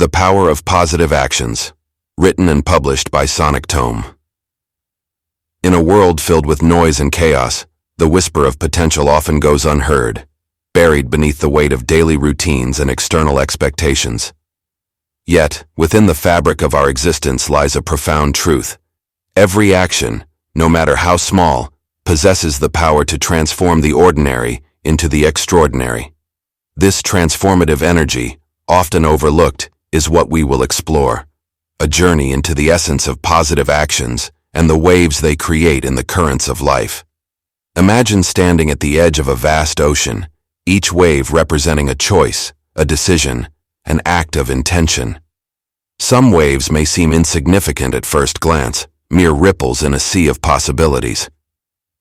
The Power of Positive Actions, written and published by Sonictome. In a world filled with noise and chaos, the whisper of potential often goes unheard, buried beneath the weight of daily routines and external expectations. Yet, within the fabric of our existence lies a profound truth. Every action, no matter how small, possesses the power to transform the ordinary into the extraordinary. This transformative energy, often overlooked, is what we will explore. A journey into the essence of positive actions and the waves they create in the currents of life. Imagine standing at the edge of a vast ocean, each wave representing a choice, a decision, an act of intention. Some waves may seem insignificant at first glance, mere ripples in a sea of possibilities.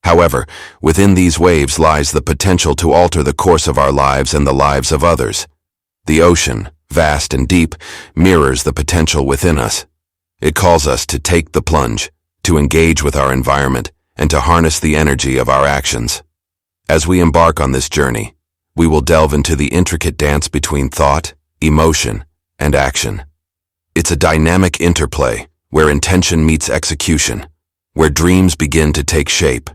However, within these waves lies the potential to alter the course of our lives and the lives of others. The ocean, vast and deep, mirrors the potential within us. It calls us to take the plunge, to engage with our environment, and to harness the energy of our actions. As we embark on this journey, we will delve into the intricate dance between thought, emotion, and action. It's a dynamic interplay where intention meets execution, where dreams begin to take shape.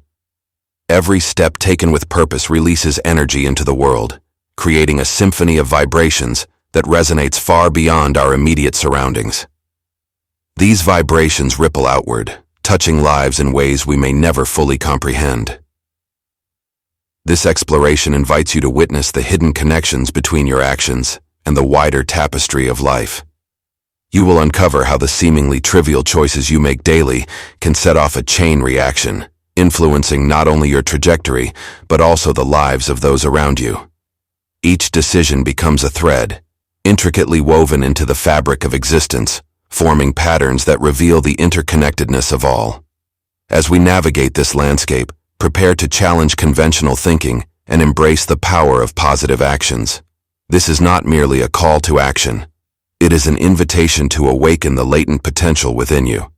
Every step taken with purpose releases energy into the world, creating a symphony of vibrations that resonates far beyond our immediate surroundings. These vibrations ripple outward, touching lives in ways we may never fully comprehend. This exploration invites you to witness the hidden connections between your actions and the wider tapestry of life. You will uncover how the seemingly trivial choices you make daily can set off a chain reaction, influencing not only your trajectory, but also the lives of those around you. Each decision becomes a thread, intricately woven into the fabric of existence, forming patterns that reveal the interconnectedness of all. As we navigate this landscape, prepare to challenge conventional thinking and embrace the power of positive actions. This is not merely a call to action. It is an invitation to awaken the latent potential within you.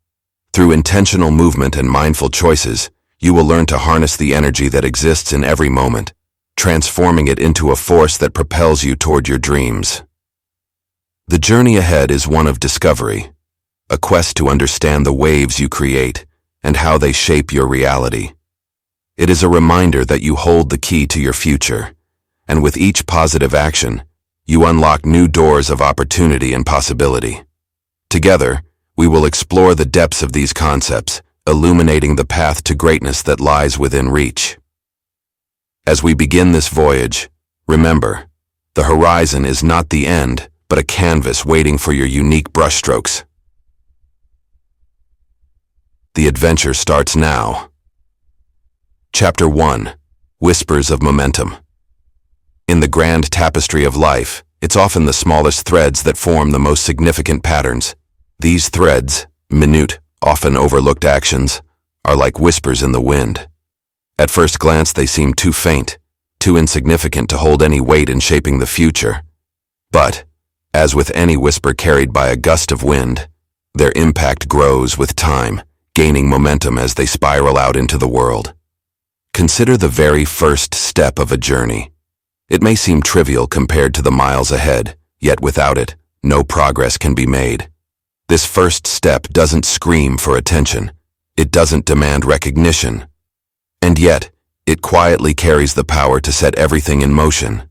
Through intentional movement and mindful choices, you will learn to harness the energy that exists in every moment, transforming it into a force that propels you toward your dreams. The journey ahead is one of discovery, a quest to understand the waves you create and how they shape your reality. It is a reminder that you hold the key to your future, and with each positive action, you unlock new doors of opportunity and possibility. Together, we will explore the depths of these concepts, illuminating the path to greatness that lies within reach. As we begin this voyage, remember, the horizon is not the end, but a canvas waiting for your unique brushstrokes. The adventure starts now. Chapter 1. Whispers of Momentum. In the grand tapestry of life, it's often the smallest threads that form the most significant patterns. These threads, minute, often overlooked actions, are like whispers in the wind. At first glance, they seem too faint, too insignificant to hold any weight in shaping the future. But, as with any whisper carried by a gust of wind, their impact grows with time, gaining momentum as they spiral out into the world. Consider the very first step of a journey. It may seem trivial compared to the miles ahead, yet without it, no progress can be made. This first step doesn't scream for attention. It doesn't demand recognition. And yet, it quietly carries the power to set everything in motion.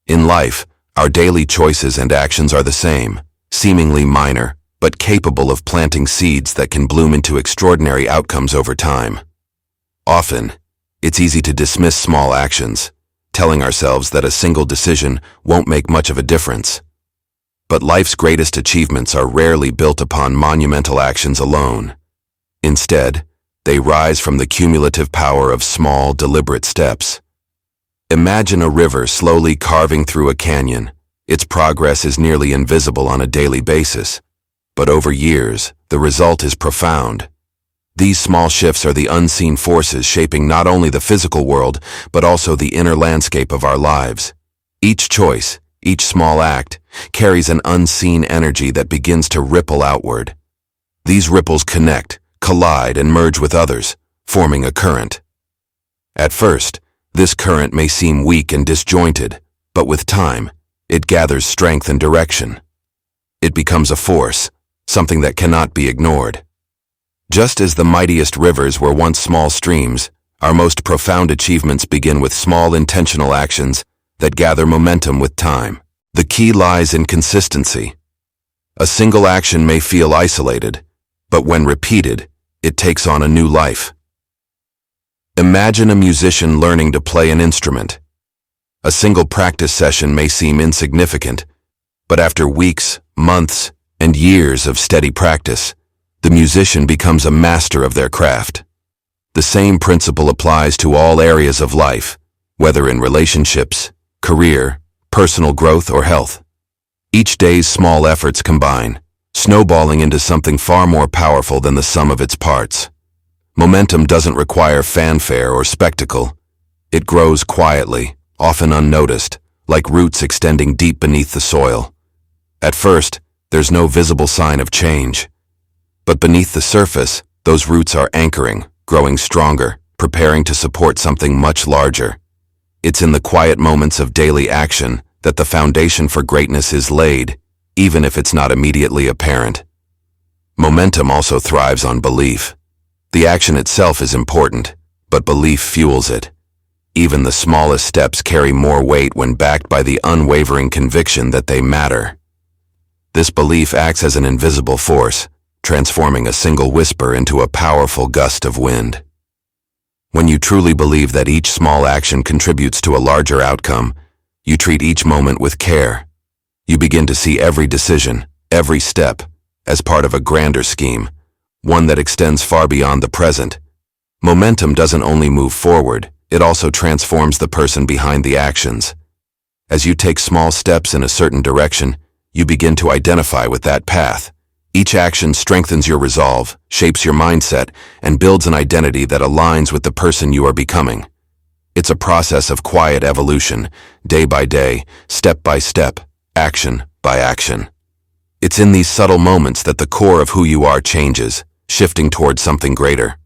In life, our daily choices and actions are the same, seemingly minor, but capable of planting seeds that can bloom into extraordinary outcomes over time. Often, it's easy to dismiss small actions, telling ourselves that a single decision won't make much of a difference. But life's greatest achievements are rarely built upon monumental actions alone. Instead, they rise from the cumulative power of small, deliberate steps. Imagine a river slowly carving through a canyon. Its progress is nearly invisible on a daily basis. But over years, the result is profound. These small shifts are the unseen forces shaping not only the physical world, but also the inner landscape of our lives. Each choice, each small act, carries an unseen energy that begins to ripple outward. These ripples connect, collide, and merge with others, forming a current. At first, this current may seem weak and disjointed, but with time, it gathers strength and direction. It becomes a force, something that cannot be ignored. Just as the mightiest rivers were once small streams, our most profound achievements begin with small intentional actions that gather momentum with time. The key lies in consistency. A single action may feel isolated, but when repeated, it takes on a new life. Imagine a musician learning to play an instrument. A single practice session may seem insignificant, but after weeks, months, and years of steady practice, the musician becomes a master of their craft. The same principle applies to all areas of life, whether in relationships, career, personal growth, or health. Each day's small efforts combine, snowballing into something far more powerful than the sum of its parts. Momentum doesn't require fanfare or spectacle. It grows quietly, often unnoticed, like roots extending deep beneath the soil. At first, there's no visible sign of change. But beneath the surface, those roots are anchoring, growing stronger, preparing to support something much larger. It's in the quiet moments of daily action that the foundation for greatness is laid, even if it's not immediately apparent. Momentum also thrives on belief. The action itself is important, but belief fuels it. Even the smallest steps carry more weight when backed by the unwavering conviction that they matter. This belief acts as an invisible force, transforming a single whisper into a powerful gust of wind. When you truly believe that each small action contributes to a larger outcome, you treat each moment with care. You begin to see every decision, every step, as part of a grander scheme, one that extends far beyond the present. Momentum doesn't only move forward, it also transforms the person behind the actions. As you take small steps in a certain direction, you begin to identify with that path. Each action strengthens your resolve, shapes your mindset, and builds an identity that aligns with the person you are becoming. It's a process of quiet evolution, day by day, step by step, action by action. It's in these subtle moments that the core of who you are changes, shifting towards something greater.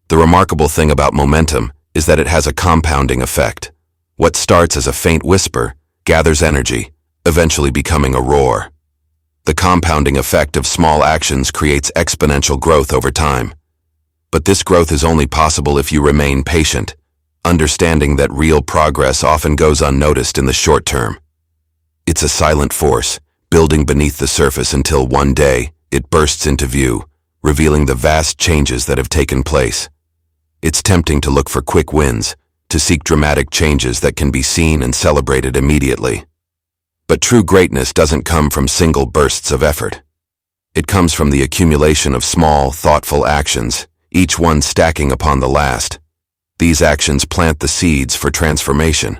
The remarkable thing about momentum is that it has a compounding effect. What starts as a faint whisper gathers energy, eventually becoming a roar. The compounding effect of small actions creates exponential growth over time. But this growth is only possible if you remain patient, understanding that real progress often goes unnoticed in the short term. It's a silent force, building beneath the surface until one day it bursts into view, revealing the vast changes that have taken place. It's tempting to look for quick wins, to seek dramatic changes that can be seen and celebrated immediately. But true greatness doesn't come from single bursts of effort. It comes from the accumulation of small, thoughtful actions, each one stacking upon the last. These actions plant the seeds for transformation.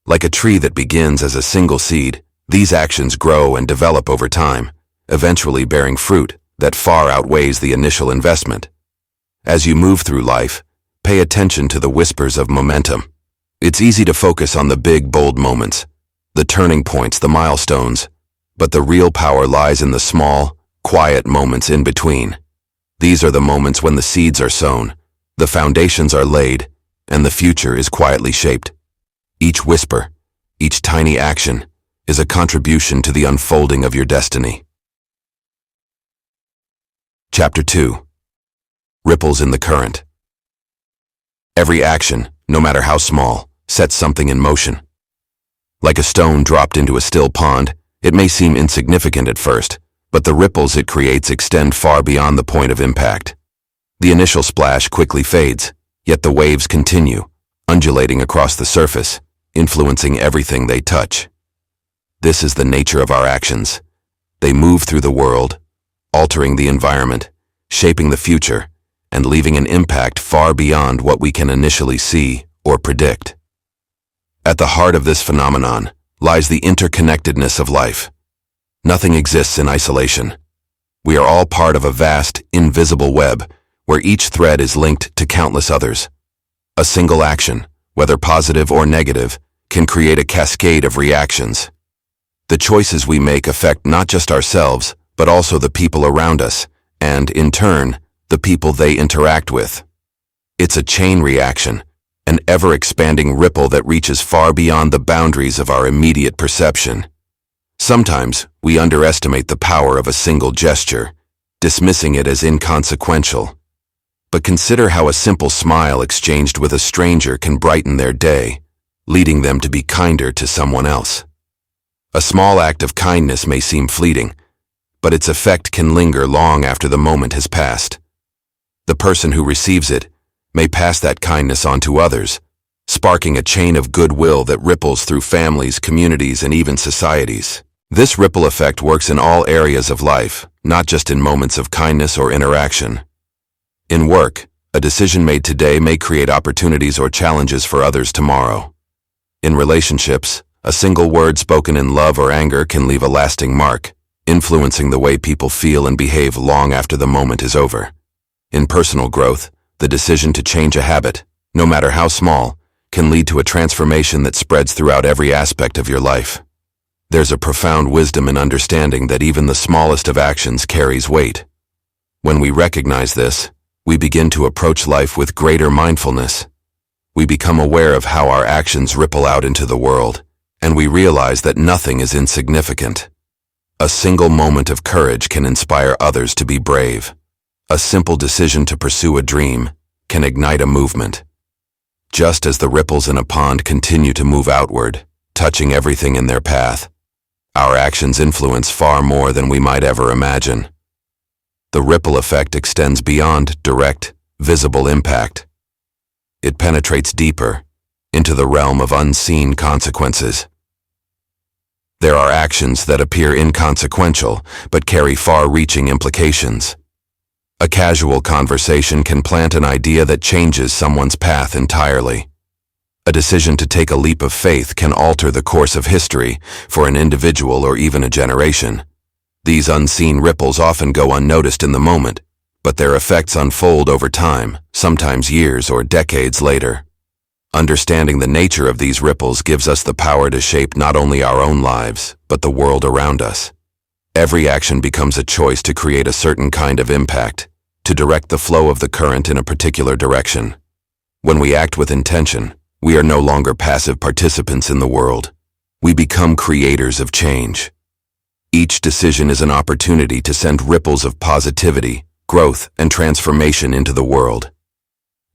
Like a tree that begins as a single seed, these actions grow and develop over time, eventually bearing fruit that far outweighs the initial investment. As you move through life, pay attention to the whispers of momentum. It's easy to focus on the big, bold moments, the turning points, the milestones, but the real power lies in the small, quiet moments in between. These are the moments when the seeds are sown, the foundations are laid, and the future is quietly shaped. Each whisper, each tiny action, is a contribution to the unfolding of your destiny. Chapter 2. Ripples in the current. Every action, no matter how small, sets something in motion. Like a stone dropped into a still pond, it may seem insignificant at first, but the ripples it creates extend far beyond the point of impact. The initial splash quickly fades, yet the waves continue, undulating across the surface, influencing everything they touch. This is the nature of our actions. They move through the world, altering the environment, shaping the future, and leaving an impact far beyond what we can initially see or predict. At the heart of this phenomenon lies the interconnectedness of life. Nothing exists in isolation. We are all part of a vast, invisible web, where each thread is linked to countless others. A single action, whether positive or negative, can create a cascade of reactions. The choices we make affect not just ourselves, but also the people around us, and, in turn, the people they interact with. It's a chain reaction, an ever-expanding ripple that reaches far beyond the boundaries of our immediate perception. Sometimes we underestimate the power of a single gesture, dismissing it as inconsequential. But consider how a simple smile exchanged with a stranger can brighten their day, leading them to be kinder to someone else. A small act of kindness may seem fleeting, but its effect can linger long after the moment has passed. The person who receives it may pass that kindness on to others, sparking a chain of goodwill that ripples through families, communities, and even societies. This ripple effect works in all areas of life, not just in moments of kindness or interaction. In work, a decision made today may create opportunities or challenges for others tomorrow. In relationships, a single word spoken in love or anger can leave a lasting mark, influencing the way people feel and behave long after the moment is over. In personal growth, the decision to change a habit, no matter how small, can lead to a transformation that spreads throughout every aspect of your life. There's a profound wisdom in understanding that even the smallest of actions carries weight. When we recognize this, we begin to approach life with greater mindfulness. We become aware of how our actions ripple out into the world, and we realize that nothing is insignificant. A single moment of courage can inspire others to be brave. A simple decision to pursue a dream can ignite a movement. Just as the ripples in a pond continue to move outward, touching everything in their path, our actions influence far more than we might ever imagine. The ripple effect extends beyond direct, visible impact. It penetrates deeper, into the realm of unseen consequences. There are actions that appear inconsequential, but carry far-reaching implications. A casual conversation can plant an idea that changes someone's path entirely. A decision to take a leap of faith can alter the course of history for an individual or even a generation. These unseen ripples often go unnoticed in the moment, but their effects unfold over time, sometimes years or decades later. Understanding the nature of these ripples gives us the power to shape not only our own lives, but the world around us. Every action becomes a choice to create a certain kind of impact, to direct the flow of the current in a particular direction. When we act with intention, we are no longer passive participants in the world. We become creators of change. Each decision is an opportunity to send ripples of positivity, growth, and transformation into the world.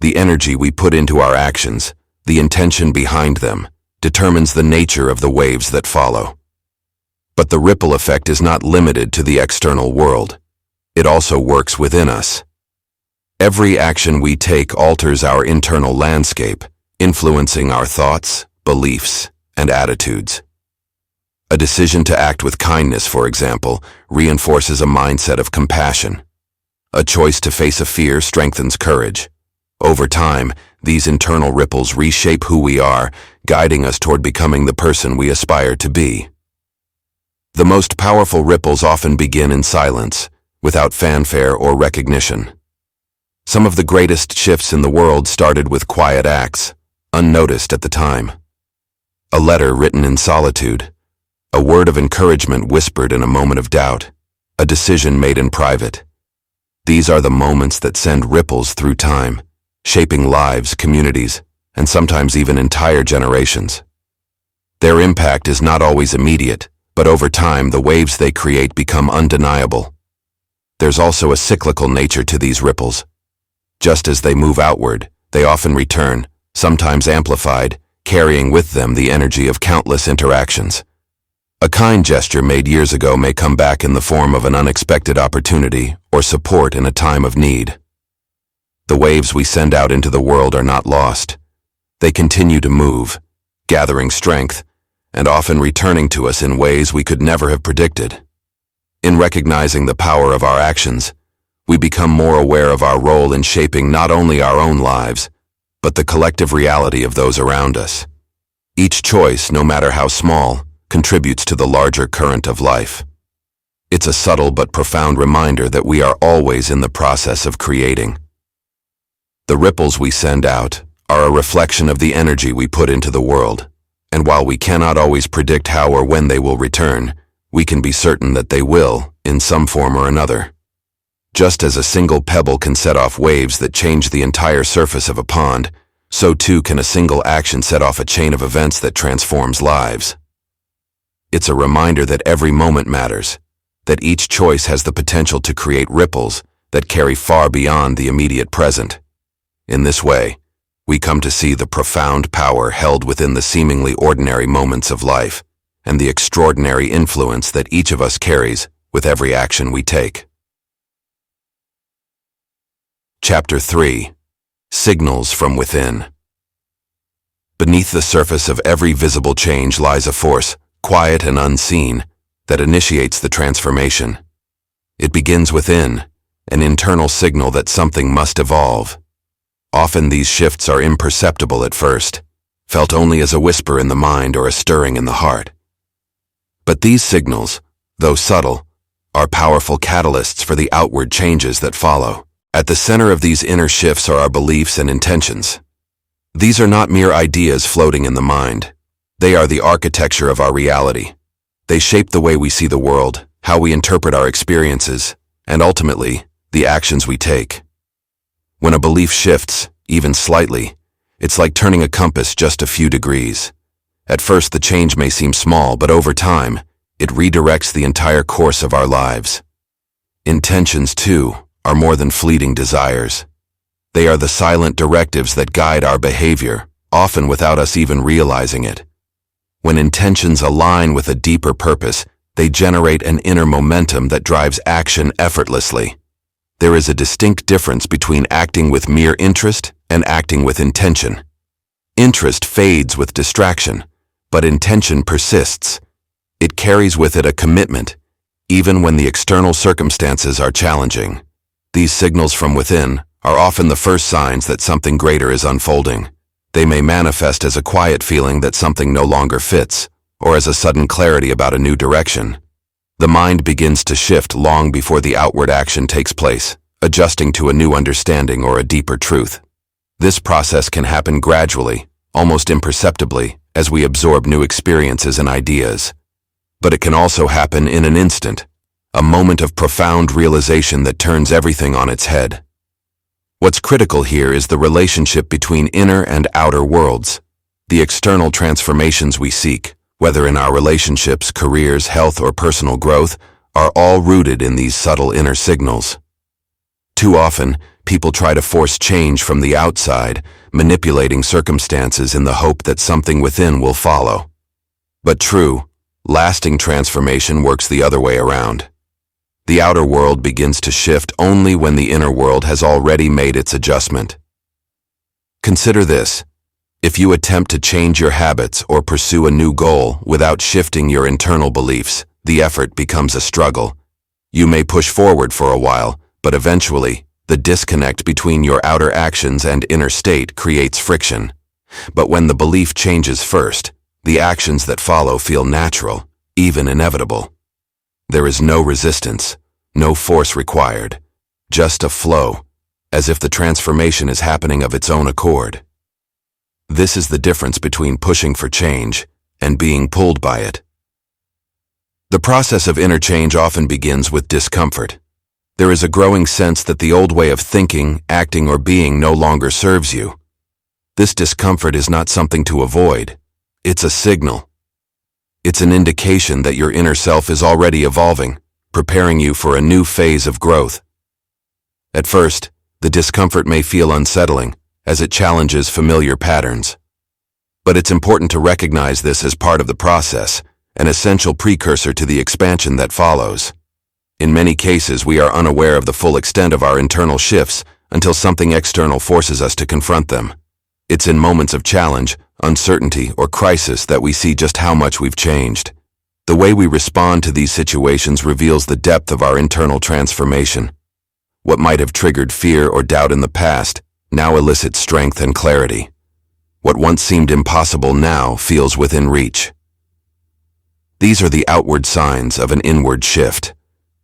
The energy we put into our actions, the intention behind them, determines the nature of the waves that follow. But the ripple effect is not limited to the external world. It also works within us. Every action we take alters our internal landscape, influencing our thoughts, beliefs, and attitudes. A decision to act with kindness, for example, reinforces a mindset of compassion. A choice to face a fear strengthens courage. Over time, these internal ripples reshape who we are, guiding us toward becoming the person we aspire to be. The most powerful ripples often begin in silence, without fanfare or recognition. Some of the greatest shifts in the world started with quiet acts, unnoticed at the time. A letter written in solitude, a word of encouragement whispered in a moment of doubt, a decision made in private. These are the moments that send ripples through time, shaping lives, communities, and sometimes even entire generations. Their impact is not always immediate, but over time the waves they create become undeniable. There's also a cyclical nature to these ripples. Just as they move outward, they often return, sometimes amplified, carrying with them the energy of countless interactions. A kind gesture made years ago may come back in the form of an unexpected opportunity or support in a time of need. The waves we send out into the world are not lost. They continue to move, gathering strength, and often returning to us in ways we could never have predicted. In recognizing the power of our actions, we become more aware of our role in shaping not only our own lives, but the collective reality of those around us. Each choice, no matter how small, contributes to the larger current of life. It's a subtle but profound reminder that we are always in the process of creating. The ripples we send out are a reflection of the energy we put into the world, and while we cannot always predict how or when they will return, we can be certain that they will, in some form or another. Just as a single pebble can set off waves that change the entire surface of a pond, so too can a single action set off a chain of events that transforms lives. It's a reminder that every moment matters, that each choice has the potential to create ripples that carry far beyond the immediate present. In this way, we come to see the profound power held within the seemingly ordinary moments of life and the extraordinary influence that each of us carries with every action we take. Chapter 3. Signals from Within. Beneath the surface of every visible change lies a force, quiet and unseen, that initiates the transformation. It begins within, an internal signal that something must evolve. Often these shifts are imperceptible at first, felt only as a whisper in the mind or a stirring in the heart. But these signals, though subtle, are powerful catalysts for the outward changes that follow. At the center of these inner shifts are our beliefs and intentions. These are not mere ideas floating in the mind. They are the architecture of our reality. They shape the way we see the world, how we interpret our experiences, and ultimately, the actions we take. When a belief shifts, even slightly, it's like turning a compass just a few degrees. At first, the change may seem small, but over time, it redirects the entire course of our lives. Intentions, too, are more than fleeting desires. They are the silent directives that guide our behavior, often without us even realizing it. When intentions align with a deeper purpose, they generate an inner momentum that drives action effortlessly. There is a distinct difference between acting with mere interest and acting with intention. Interest fades with distraction, but intention persists. It carries with it a commitment, even when the external circumstances are challenging. These signals from within are often the first signs that something greater is unfolding. They may manifest as a quiet feeling that something no longer fits, or as a sudden clarity about a new direction. The mind begins to shift long before the outward action takes place, adjusting to a new understanding or a deeper truth. This process can happen gradually, almost imperceptibly, as we absorb new experiences and ideas. But it can also happen in an instant, a moment of profound realization that turns everything on its head. What's critical here is the relationship between inner and outer worlds. The external transformations we seek, whether in our relationships, careers, health, or personal growth, are all rooted in these subtle inner signals. Too often, people try to force change from the outside, manipulating circumstances in the hope that something within will follow. But true, lasting transformation works the other way around. The outer world begins to shift only when the inner world has already made its adjustment. Consider this. If you attempt to change your habits or pursue a new goal without shifting your internal beliefs, the effort becomes a struggle. You may push forward for a while, but eventually, the disconnect between your outer actions and inner state creates friction. But when the belief changes first, the actions that follow feel natural, even inevitable. There is no resistance, no force required, just a flow, as if the transformation is happening of its own accord. This is the difference between pushing for change and being pulled by it. The process of inner change often begins with discomfort. There is a growing sense that the old way of thinking, acting, or being no longer serves you. This discomfort is not something to avoid. It's a signal. It's an indication that your inner self is already evolving, preparing you for a new phase of growth. At first, the discomfort may feel unsettling, as it challenges familiar patterns. But it's important to recognize this as part of the process, an essential precursor to the expansion that follows. In many cases, we are unaware of the full extent of our internal shifts until something external forces us to confront them. It's in moments of challenge, uncertainty, or crisis that we see just how much we've changed. The way we respond to these situations reveals the depth of our internal transformation. What might have triggered fear or doubt in the past now elicits strength and clarity. What once seemed impossible now feels within reach. These are the outward signs of an inward shift,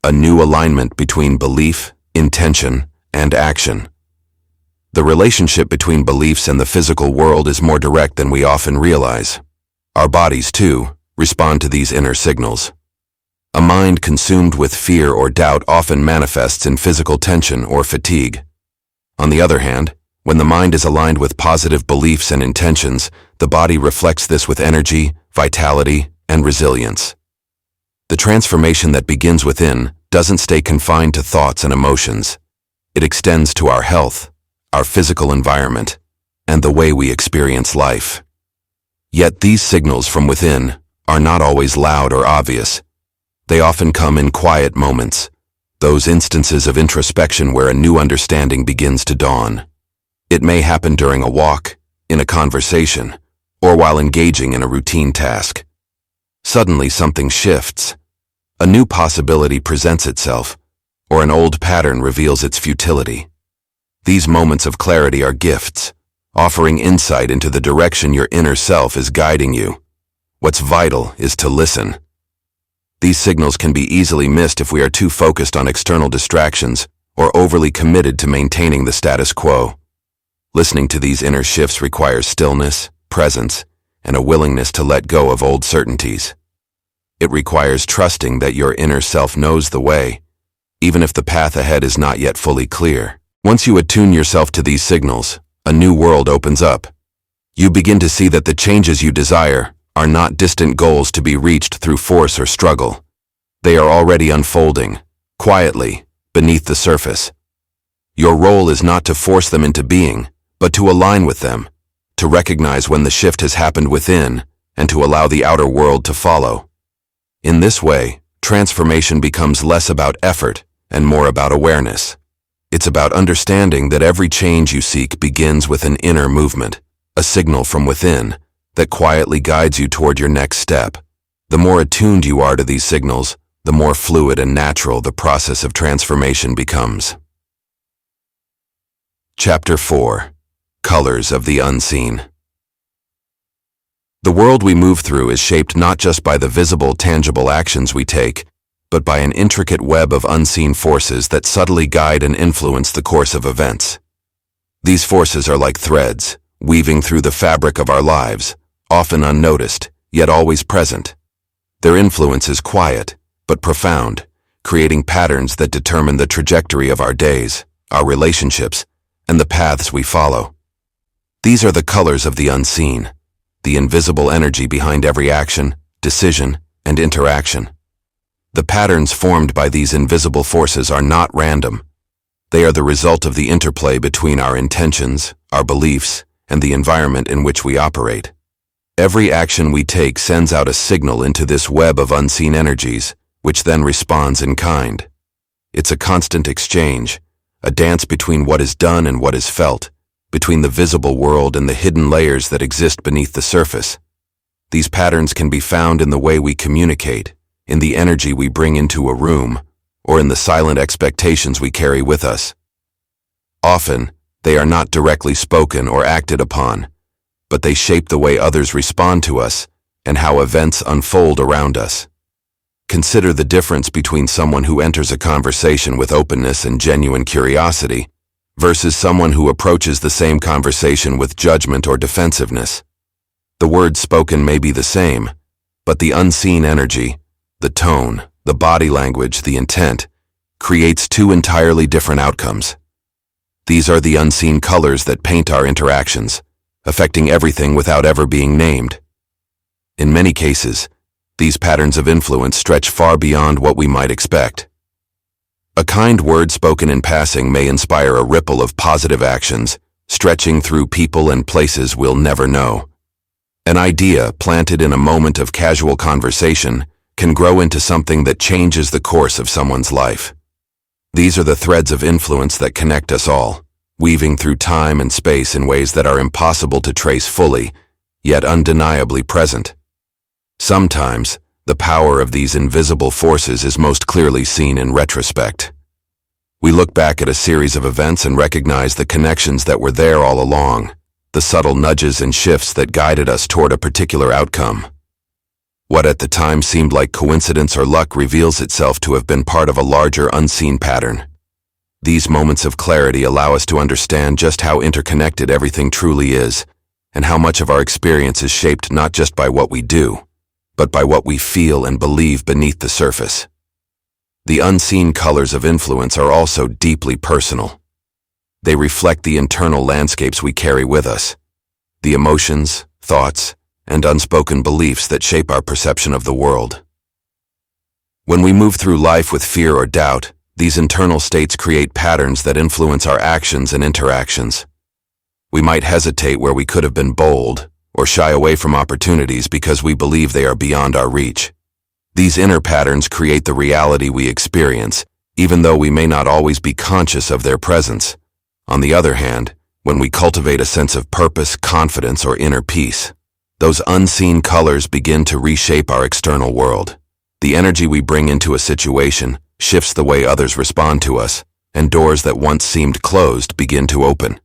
a new alignment between belief, intention, and action. The relationship between beliefs and the physical world is more direct than we often realize. Our bodies, too, respond to these inner signals. A mind consumed with fear or doubt often manifests in physical tension or fatigue. On the other hand, when the mind is aligned with positive beliefs and intentions, the body reflects this with energy, vitality, and resilience. The transformation that begins within doesn't stay confined to thoughts and emotions. It extends to our health, our physical environment, and the way we experience life. Yet these signals from within are not always loud or obvious. They often come in quiet moments, those instances of introspection where a new understanding begins to dawn. It may happen during a walk, in a conversation, or while engaging in a routine task. Suddenly something shifts. A new possibility presents itself, or an old pattern reveals its futility. These moments of clarity are gifts, offering insight into the direction your inner self is guiding you. What's vital is to listen. These signals can be easily missed if we are too focused on external distractions or overly committed to maintaining the status quo. Listening to these inner shifts requires stillness, presence, and a willingness to let go of old certainties. It requires trusting that your inner self knows the way, even if the path ahead is not yet fully clear. Once you attune yourself to these signals, a new world opens up. You begin to see that the changes you desire are not distant goals to be reached through force or struggle. They are already unfolding, quietly, beneath the surface. Your role is not to force them into being, but to align with them, to recognize when the shift has happened within, and to allow the outer world to follow. In this way, transformation becomes less about effort and more about awareness. It's about understanding that every change you seek begins with an inner movement, a signal from within, that quietly guides you toward your next step. The more attuned you are to these signals, the more fluid and natural the process of transformation becomes. Chapter 4. Colors of the Unseen. The world we move through is shaped not just by the visible, tangible actions we take, but by an intricate web of unseen forces that subtly guide and influence the course of events. These forces are like threads, weaving through the fabric of our lives, often unnoticed, yet always present. Their influence is quiet, but profound, creating patterns that determine the trajectory of our days, our relationships, and the paths we follow. These are the colors of the unseen, the invisible energy behind every action, decision, and interaction. The patterns formed by these invisible forces are not random. They are the result of the interplay between our intentions, our beliefs, and the environment in which we operate. Every action we take sends out a signal into this web of unseen energies, which then responds in kind. It's a constant exchange, a dance between what is done and what is felt, between the visible world and the hidden layers that exist beneath the surface. These patterns can be found in the way we communicate, in the energy we bring into a room, or in the silent expectations we carry with us. Often, they are not directly spoken or acted upon, but they shape the way others respond to us and how events unfold around us. Consider the difference between someone who enters a conversation with openness and genuine curiosity versus someone who approaches the same conversation with judgment or defensiveness. The words spoken may be the same, but the unseen energy, the tone, the body language, the intent, creates two entirely different outcomes. These are the unseen colors that paint our interactions, affecting everything without ever being named. In many cases, these patterns of influence stretch far beyond what we might expect. A kind word spoken in passing may inspire a ripple of positive actions, stretching through people and places we'll never know. An idea planted in a moment of casual conversation can grow into something that changes the course of someone's life. These are the threads of influence that connect us all, weaving through time and space in ways that are impossible to trace fully, yet undeniably present. Sometimes, the power of these invisible forces is most clearly seen in retrospect. We look back at a series of events and recognize the connections that were there all along, the subtle nudges and shifts that guided us toward a particular outcome. What at the time seemed like coincidence or luck reveals itself to have been part of a larger unseen pattern. These moments of clarity allow us to understand just how interconnected everything truly is, and how much of our experience is shaped not just by what we do, but by what we feel and believe beneath the surface. The unseen colors of influence are also deeply personal. They reflect the internal landscapes we carry with us, the emotions, thoughts, and unspoken beliefs that shape our perception of the world. When we move through life with fear or doubt, these internal states create patterns that influence our actions and interactions. We might hesitate where we could have been bold, or shy away from opportunities because we believe they are beyond our reach. These inner patterns create the reality we experience, even though we may not always be conscious of their presence. On the other hand, when we cultivate a sense of purpose, confidence, or inner peace, those unseen colors begin to reshape our external world. The energy we bring into a situation shifts the way others respond to us, and doors that once seemed closed begin to open.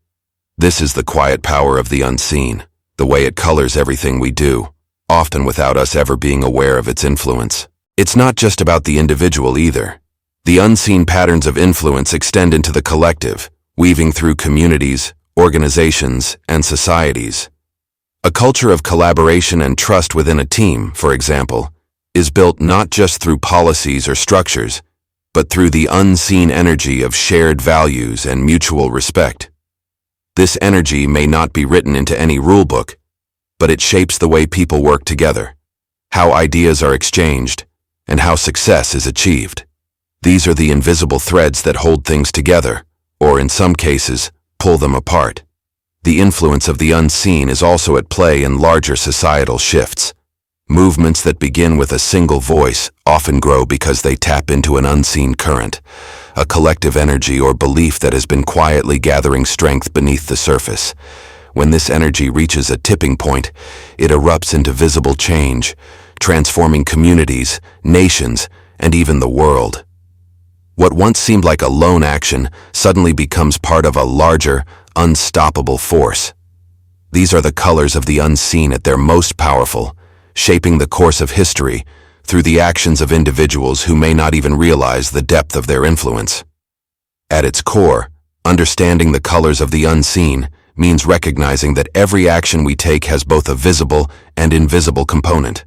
This is the quiet power of the unseen, the way it colors everything we do, often without us ever being aware of its influence. It's not just about the individual either. The unseen patterns of influence extend into the collective, weaving through communities, organizations, and societies. A culture of collaboration and trust within a team, for example, is built not just through policies or structures, but through the unseen energy of shared values and mutual respect. This energy may not be written into any rulebook, but it shapes the way people work together, how ideas are exchanged, and how success is achieved. These are the invisible threads that hold things together, or in some cases, pull them apart. The influence of the unseen is also at play in larger societal shifts. Movements that begin with a single voice often grow because they tap into an unseen current, a collective energy or belief that has been quietly gathering strength beneath the surface. When this energy reaches a tipping point, it erupts into visible change, transforming communities, nations, and even the world. What once seemed like a lone action suddenly becomes part of a larger, unstoppable force. These are the colors of the unseen at their most powerful, shaping the course of history through the actions of individuals who may not even realize the depth of their influence. At its core, understanding the colors of the unseen means recognizing that every action we take has both a visible and invisible component.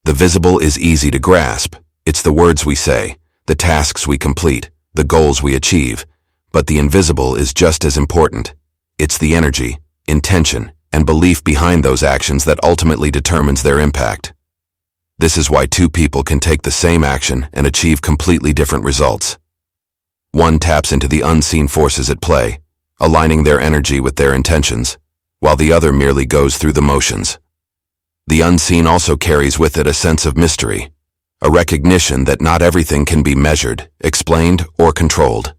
The visible is easy to grasp. It's the words we say, the tasks we complete, the goals we achieve. But the invisible is just as important. It's the energy, intention, and belief behind those actions that ultimately determines their impact. This is why two people can take the same action and achieve completely different results. One taps into the unseen forces at play, aligning their energy with their intentions, while the other merely goes through the motions. The unseen also carries with it a sense of mystery, a recognition that not everything can be measured, explained, or controlled.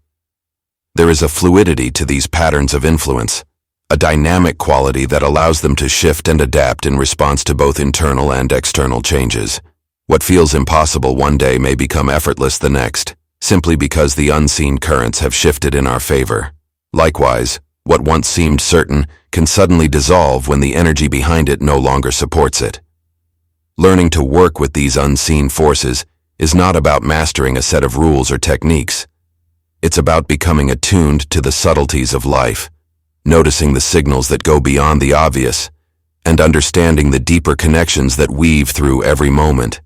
There is a fluidity to these patterns of influence, a dynamic quality that allows them to shift and adapt in response to both internal and external changes. What feels impossible one day may become effortless the next, simply because the unseen currents have shifted in our favor. Likewise, what once seemed certain can suddenly dissolve when the energy behind it no longer supports it. Learning to work with these unseen forces is not about mastering a set of rules or techniques. It's about becoming attuned to the subtleties of life, noticing the signals that go beyond the obvious, and understanding the deeper connections that weave through every moment.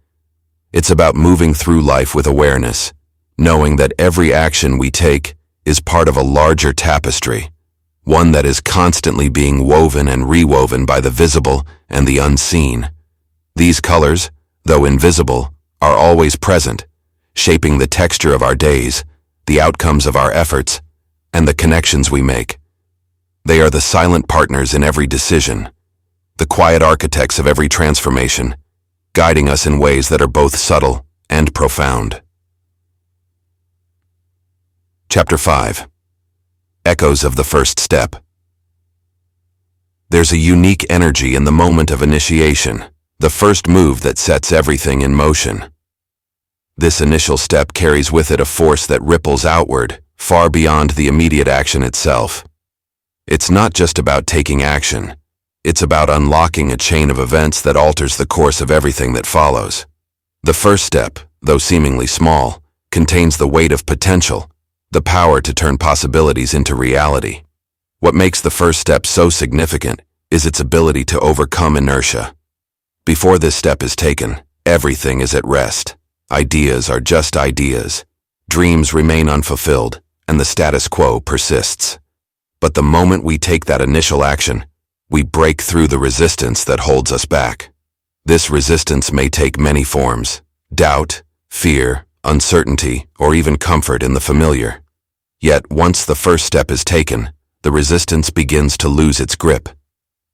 It's about moving through life with awareness, knowing that every action we take is part of a larger tapestry, one that is constantly being woven and rewoven by the visible and the unseen. These colors, though invisible, are always present, shaping the texture of our days, the outcomes of our efforts, and the connections we make. They are the silent partners in every decision, the quiet architects of every transformation, guiding us in ways that are both subtle and profound. Chapter 5. Echoes of the First Step. There's a unique energy in the moment of initiation, the first move that sets everything in motion. This initial step carries with it a force that ripples outward, far beyond the immediate action itself. It's not just about taking action. It's about unlocking a chain of events that alters the course of everything that follows. The first step, though seemingly small, contains the weight of potential, the power to turn possibilities into reality. What makes the first step so significant is its ability to overcome inertia. Before this step is taken, everything is at rest. Ideas are just ideas. Dreams remain unfulfilled, and the status quo persists. But the moment we take that initial action, We break through the resistance that holds us back. This resistance may take many forms: doubt, fear, uncertainty, or even comfort in the familiar. Yet, once the first step is taken, the resistance begins to lose its grip.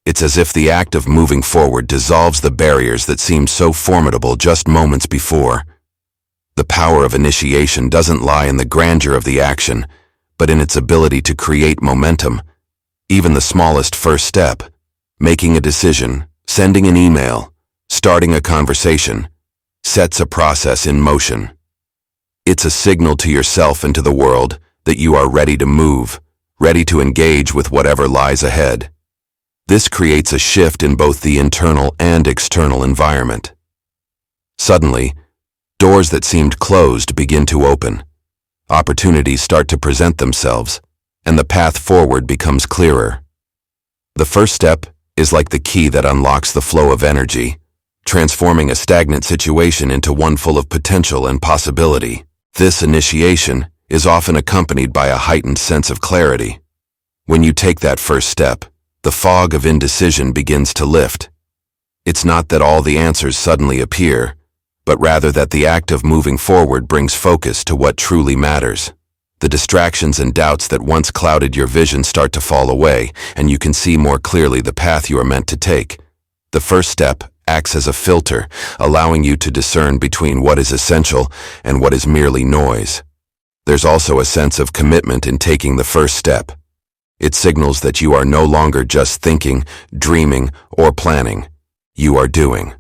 It's as if the act of moving forward dissolves the barriers that seemed so formidable just moments before. The power of initiation doesn't lie in the grandeur of the action, but in its ability to create momentum. Even the smallest first step, making a decision, sending an email, starting a conversation, sets a process in motion. It's a signal to yourself and to the world that you are ready to move, ready to engage with whatever lies ahead. This creates a shift in both the internal and external environment. Suddenly, doors that seemed closed begin to open. Opportunities start to present themselves, and the path forward becomes clearer. The first step is like the key that unlocks the flow of energy, transforming a stagnant situation into one full of potential and possibility. This initiation is often accompanied by a heightened sense of clarity. When you take that first step, the fog of indecision begins to lift. It's not that all the answers suddenly appear, but rather that the act of moving forward brings focus to what truly matters. The distractions and doubts that once clouded your vision start to fall away, and you can see more clearly the path you are meant to take. The first step acts as a filter, allowing you to discern between what is essential and what is merely noise. There's also a sense of commitment in taking the first step. It signals that you are no longer just thinking, dreaming, or planning. You are doing.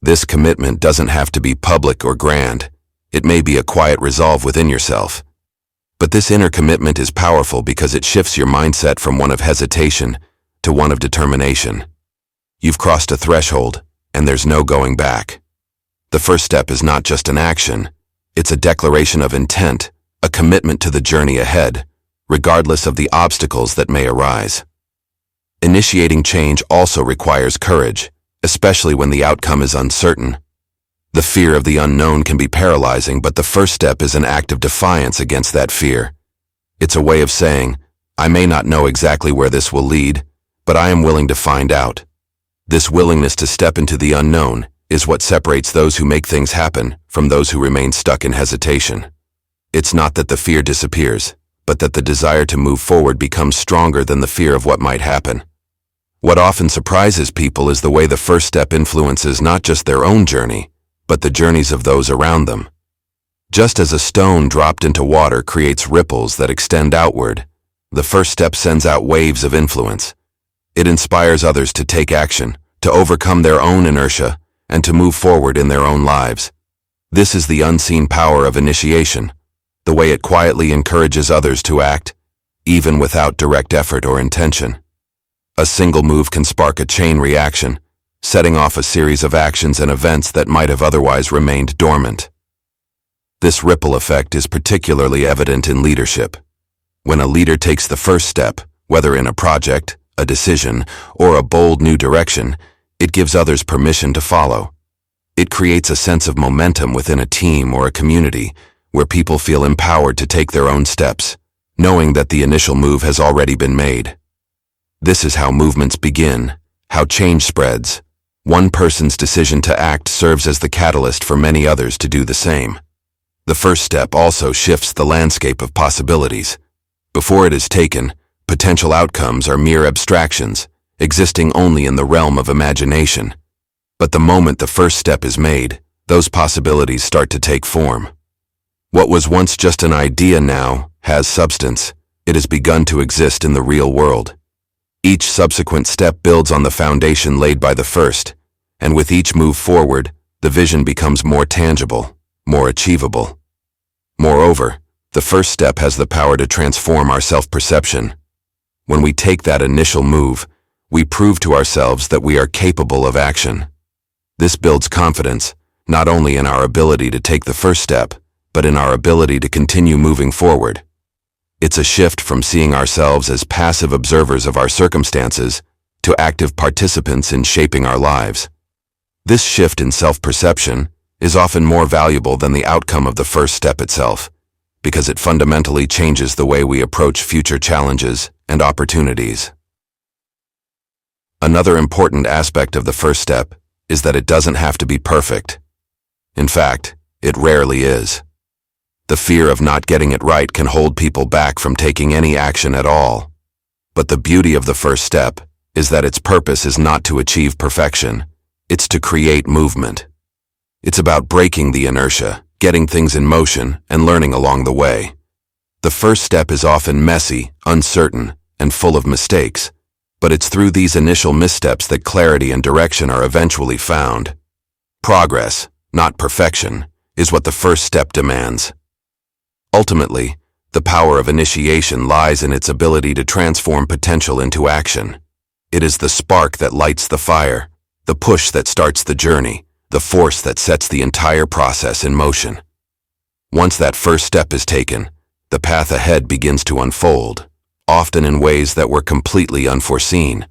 This commitment doesn't have to be public or grand. It may be a quiet resolve within yourself. But this inner commitment is powerful because it shifts your mindset from one of hesitation to one of determination. You've crossed a threshold, and there's no going back. The first step is not just an action. It's a declaration of intent, a commitment to the journey ahead, regardless of the obstacles that may arise. Initiating change also requires courage, especially when the outcome is uncertain. The fear of the unknown can be paralyzing, but the first step is an act of defiance against that fear. It's a way of saying, I may not know exactly where this will lead, but I am willing to find out. This willingness to step into the unknown is what separates those who make things happen from those who remain stuck in hesitation. It's not that the fear disappears, but that the desire to move forward becomes stronger than the fear of what might happen. What often surprises people is the way the first step influences not just their own journey, but the journeys of those around them. Just as a stone dropped into water creates ripples that extend outward, the first step sends out waves of influence. It inspires others to take action, to overcome their own inertia, and to move forward in their own lives. This is the unseen power of initiation, the way it quietly encourages others to act, even without direct effort or intention. A single move can spark a chain reaction, setting off a series of actions and events that might have otherwise remained dormant. This ripple effect is particularly evident in leadership. When a leader takes the first step, whether in a project, a decision, or a bold new direction, it gives others permission to follow. It creates a sense of momentum within a team or a community, where people feel empowered to take their own steps, knowing that the initial move has already been made. This is how movements begin, how change spreads. One person's decision to act serves as the catalyst for many others to do the same. The first step also shifts the landscape of possibilities. Before it is taken, potential outcomes are mere abstractions, existing only in the realm of imagination. But the moment the first step is made, those possibilities start to take form. What was once just an idea now has substance. It has begun to exist in the real world. Each subsequent step builds on the foundation laid by the first, and with each move forward, the vision becomes more tangible, more achievable. Moreover, the first step has the power to transform our self-perception. When we take that initial move, we prove to ourselves that we are capable of action. This builds confidence, not only in our ability to take the first step, but in our ability to continue moving forward. It's a shift from seeing ourselves as passive observers of our circumstances to active participants in shaping our lives. This shift in self-perception is often more valuable than the outcome of the first step itself, because it fundamentally changes the way we approach future challenges and opportunities. Another important aspect of the first step is that it doesn't have to be perfect. In fact, it rarely is. The fear of not getting it right can hold people back from taking any action at all. But the beauty of the first step is that its purpose is not to achieve perfection, it's to create movement. It's about breaking the inertia, getting things in motion, and learning along the way. The first step is often messy, uncertain, and full of mistakes, but it's through these initial missteps that clarity and direction are eventually found. Progress, not perfection, is what the first step demands. Ultimately, the power of initiation lies in its ability to transform potential into action. It is the spark that lights the fire, the push that starts the journey, the force that sets the entire process in motion. Once that first step is taken, the path ahead begins to unfold, often in ways that were completely unforeseen.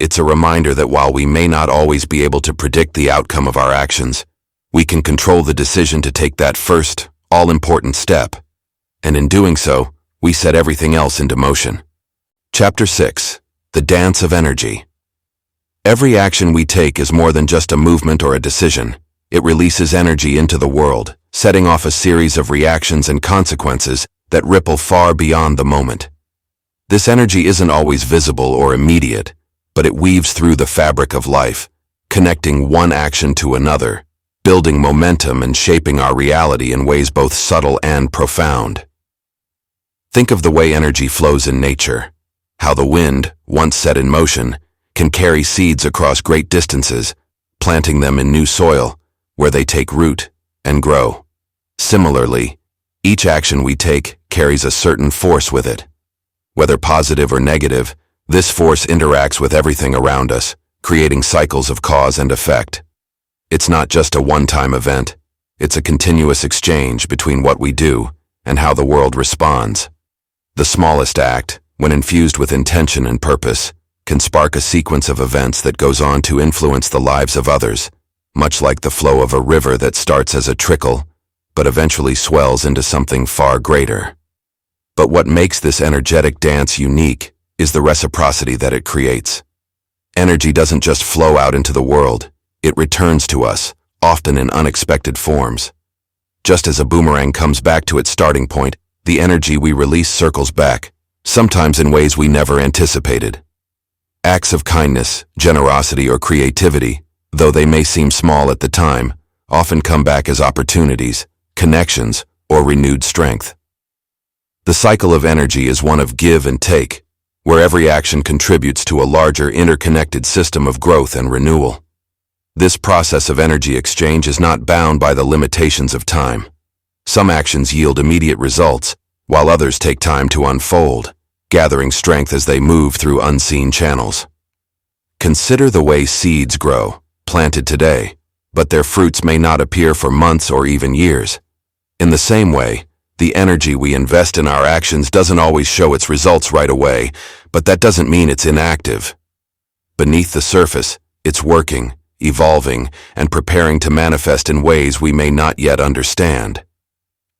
It's a reminder that while we may not always be able to predict the outcome of our actions, we can control the decision to take that first, all-important step, and in doing so, we set everything else into motion. Chapter 6. The Dance of Energy. Every action we take is more than just a movement or a decision. It releases energy into the world, setting off a series of reactions and consequences that ripple far beyond the moment. This energy isn't always visible or immediate, but it weaves through the fabric of life, connecting one action to another, building momentum and shaping our reality in ways both subtle and profound. Think of the way energy flows in nature, how the wind, once set in motion, can carry seeds across great distances, planting them in new soil, where they take root and grow. Similarly, each action we take carries a certain force with it. Whether positive or negative, this force interacts with everything around us, creating cycles of cause and effect. It's not just a one-time event, it's a continuous exchange between what we do and how the world responds. The smallest act, when infused with intention and purpose, can spark a sequence of events that goes on to influence the lives of others, much like the flow of a river that starts as a trickle, but eventually swells into something far greater. But what makes this energetic dance unique is the reciprocity that it creates. Energy doesn't just flow out into the world, it returns to us, often in unexpected forms. Just as a boomerang comes back to its starting point, the energy we release circles back, sometimes in ways we never anticipated. Acts of kindness, generosity, or creativity, though they may seem small at the time, often come back as opportunities, connections, or renewed strength. The cycle of energy is one of give and take, where every action contributes to a larger interconnected system of growth and renewal. This process of energy exchange is not bound by the limitations of time. Some actions yield immediate results, while others take time to unfold, gathering strength as they move through unseen channels. Consider the way seeds grow, planted today, but their fruits may not appear for months or even years. In the same way, the energy we invest in our actions doesn't always show its results right away, but that doesn't mean it's inactive. Beneath the surface, it's working, evolving, and preparing to manifest in ways we may not yet understand.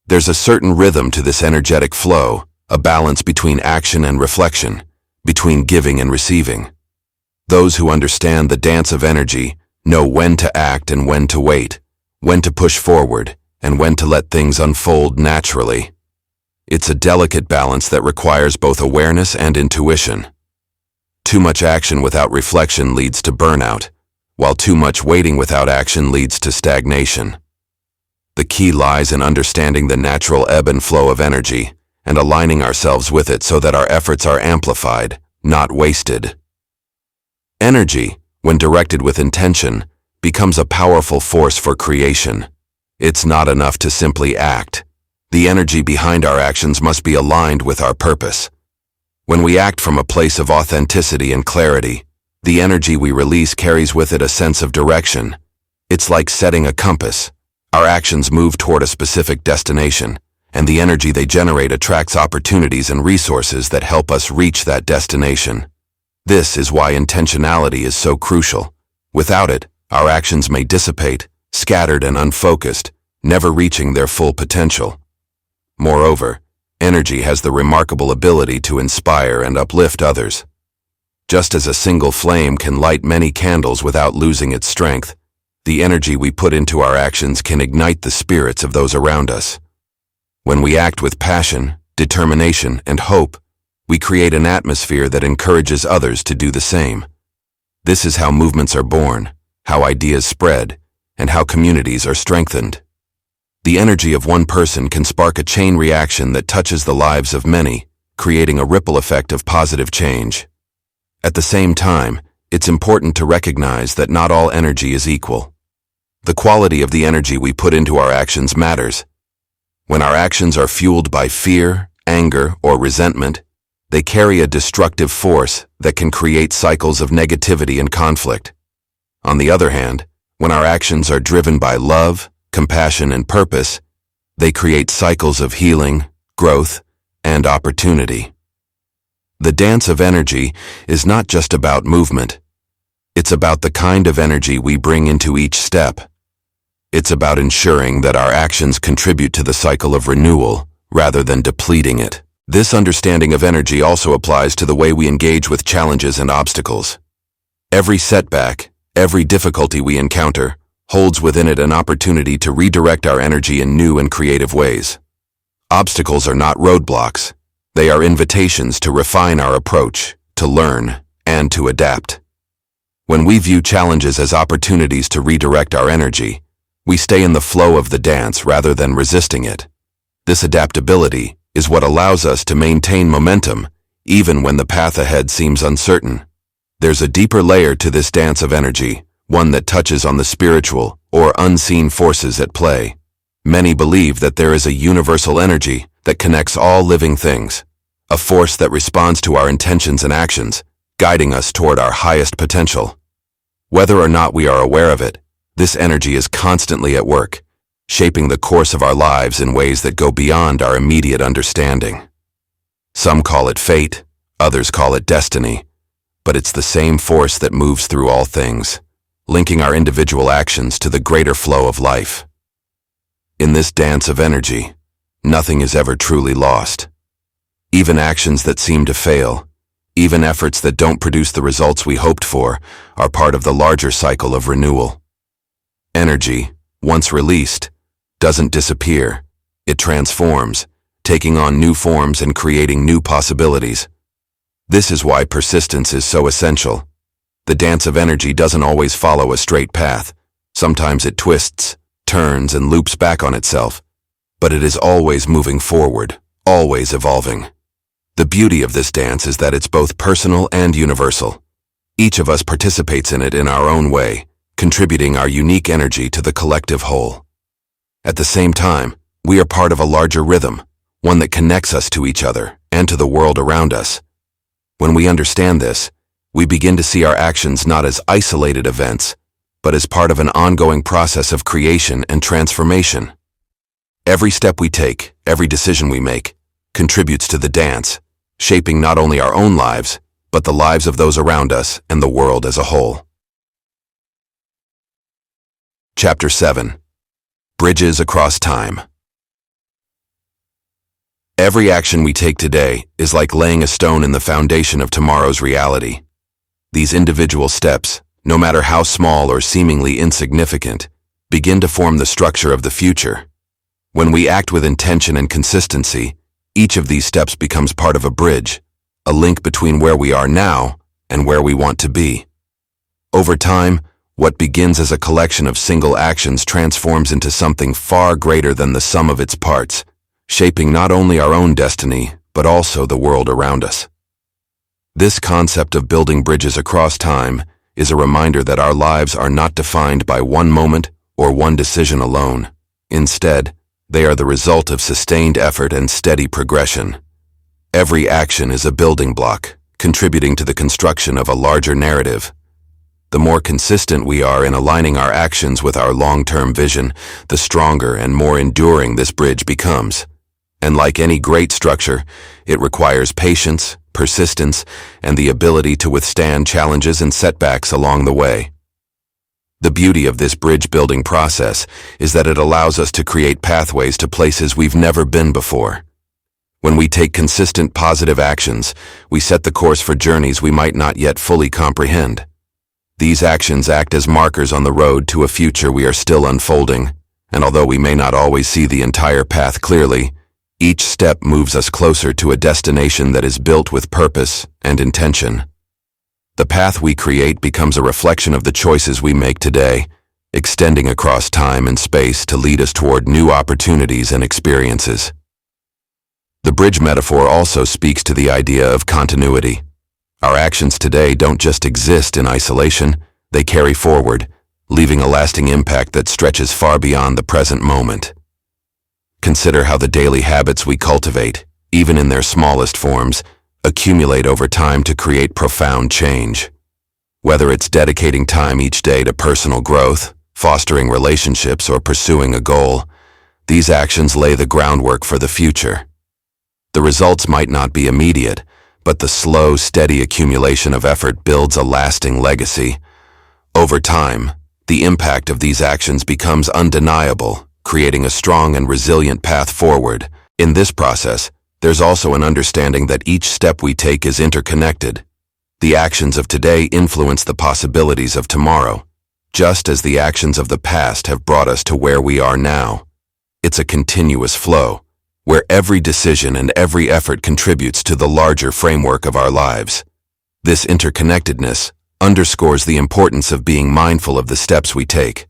There's a certain rhythm to this energetic flow, a balance between action and reflection, between giving and receiving. Those who understand the dance of energy know when to act and when to wait, when to push forward, and when to let things unfold naturally. It's a delicate balance that requires both awareness and intuition. Too much action without reflection leads to burnout, while too much waiting without action leads to stagnation. The key lies in understanding the natural ebb and flow of energy and aligning ourselves with it so that our efforts are amplified, not wasted. Energy, when directed with intention, becomes a powerful force for creation. It's not enough to simply act. The energy behind our actions must be aligned with our purpose. When we act from a place of authenticity and clarity, the energy we release carries with it a sense of direction. It's like setting a compass. Our actions move toward a specific destination, and the energy they generate attracts opportunities and resources that help us reach that destination. This is why intentionality is so crucial. Without it, our actions may dissipate, scattered and unfocused, never reaching their full potential. Moreover, energy has the remarkable ability to inspire and uplift others. Just as a single flame can light many candles without losing its strength, the energy we put into our actions can ignite the spirits of those around us. When we act with passion, determination, and hope, we create an atmosphere that encourages others to do the same. This is how movements are born, how ideas spread, and how communities are strengthened. The energy of one person can spark a chain reaction that touches the lives of many, creating a ripple effect of positive change. At the same time, it's important to recognize that not all energy is equal. The quality of the energy we put into our actions matters. When our actions are fueled by fear, anger, or resentment, they carry a destructive force that can create cycles of negativity and conflict. On the other hand, when our actions are driven by love, compassion, and purpose, they create cycles of healing, growth, and opportunity. The dance of energy is not just about movement. It's about the kind of energy we bring into each step. It's about ensuring that our actions contribute to the cycle of renewal rather than depleting it. This understanding of energy also applies to the way we engage with challenges and obstacles. Every setback, every difficulty we encounter, holds within it an opportunity to redirect our energy in new and creative ways. Obstacles are not roadblocks. They are invitations to refine our approach, to learn, and to adapt. When we view challenges as opportunities to redirect our energy, we stay in the flow of the dance rather than resisting it. This adaptability is what allows us to maintain momentum, even when the path ahead seems uncertain. There's a deeper layer to this dance of energy, one that touches on the spiritual or unseen forces at play. Many believe that there is a universal energy that connects all living things, a force that responds to our intentions and actions, guiding us toward our highest potential. Whether or not we are aware of it, this energy is constantly at work, shaping the course of our lives in ways that go beyond our immediate understanding. Some call it fate, others call it destiny, but it's the same force that moves through all things, linking our individual actions to the greater flow of life. In this dance of energy, nothing is ever truly lost. Even actions that seem to fail, even efforts that don't produce the results we hoped for, are part of the larger cycle of renewal. Energy, once released, doesn't disappear. It transforms, taking on new forms and creating new possibilities. This is why persistence is so essential. The dance of energy doesn't always follow a straight path. Sometimes it twists, turns, and loops back on itself. But it is always moving forward, always evolving. The beauty of this dance is that it's both personal and universal. Each of us participates in it in our own way, contributing our unique energy to the collective whole. At the same time, we are part of a larger rhythm, one that connects us to each other and to the world around us. When we understand this, we begin to see our actions not as isolated events, but as part of an ongoing process of creation and transformation. Every step we take, every decision we make, contributes to the dance, shaping not only our own lives, but the lives of those around us and the world as a whole. Chapter 7. Bridges Across Time. Every action we take today is like laying a stone in the foundation of tomorrow's reality. These individual steps, no matter how small or seemingly insignificant, begin to form the structure of the future. When we act with intention and consistency, each of these steps becomes part of a bridge, a link between where we are now and where we want to be. Over time, what begins as a collection of single actions transforms into something far greater than the sum of its parts, shaping not only our own destiny, but also the world around us. This concept of building bridges across time is a reminder that our lives are not defined by one moment or one decision alone. Instead, they are the result of sustained effort and steady progression. Every action is a building block, contributing to the construction of a larger narrative. The more consistent we are in aligning our actions with our long-term vision, the stronger and more enduring this bridge becomes. And like any great structure, it requires patience, persistence, and the ability to withstand challenges and setbacks along the way. The beauty of this bridge-building process is that it allows us to create pathways to places we've never been before. When we take consistent positive actions, we set the course for journeys we might not yet fully comprehend. These actions act as markers on the road to a future we are still unfolding, and although we may not always see the entire path clearly, each step moves us closer to a destination that is built with purpose and intention. The path we create becomes a reflection of the choices we make today, extending across time and space to lead us toward new opportunities and experiences. The bridge metaphor also speaks to the idea of continuity. Our actions today don't just exist in isolation, they carry forward, leaving a lasting impact that stretches far beyond the present moment. Consider how the daily habits we cultivate, even in their smallest forms, accumulate over time to create profound change. Whether it's dedicating time each day to personal growth, fostering relationships, or pursuing a goal, these actions lay the groundwork for the future. The results might not be immediate, but the slow, steady accumulation of effort builds a lasting legacy. Over time, the impact of these actions becomes undeniable, creating a strong and resilient path forward. In this process, there's also an understanding that each step we take is interconnected. The actions of today influence the possibilities of tomorrow, just as the actions of the past have brought us to where we are now. It's a continuous flow, where every decision and every effort contributes to the larger framework of our lives. This interconnectedness underscores the importance of being mindful of the steps we take.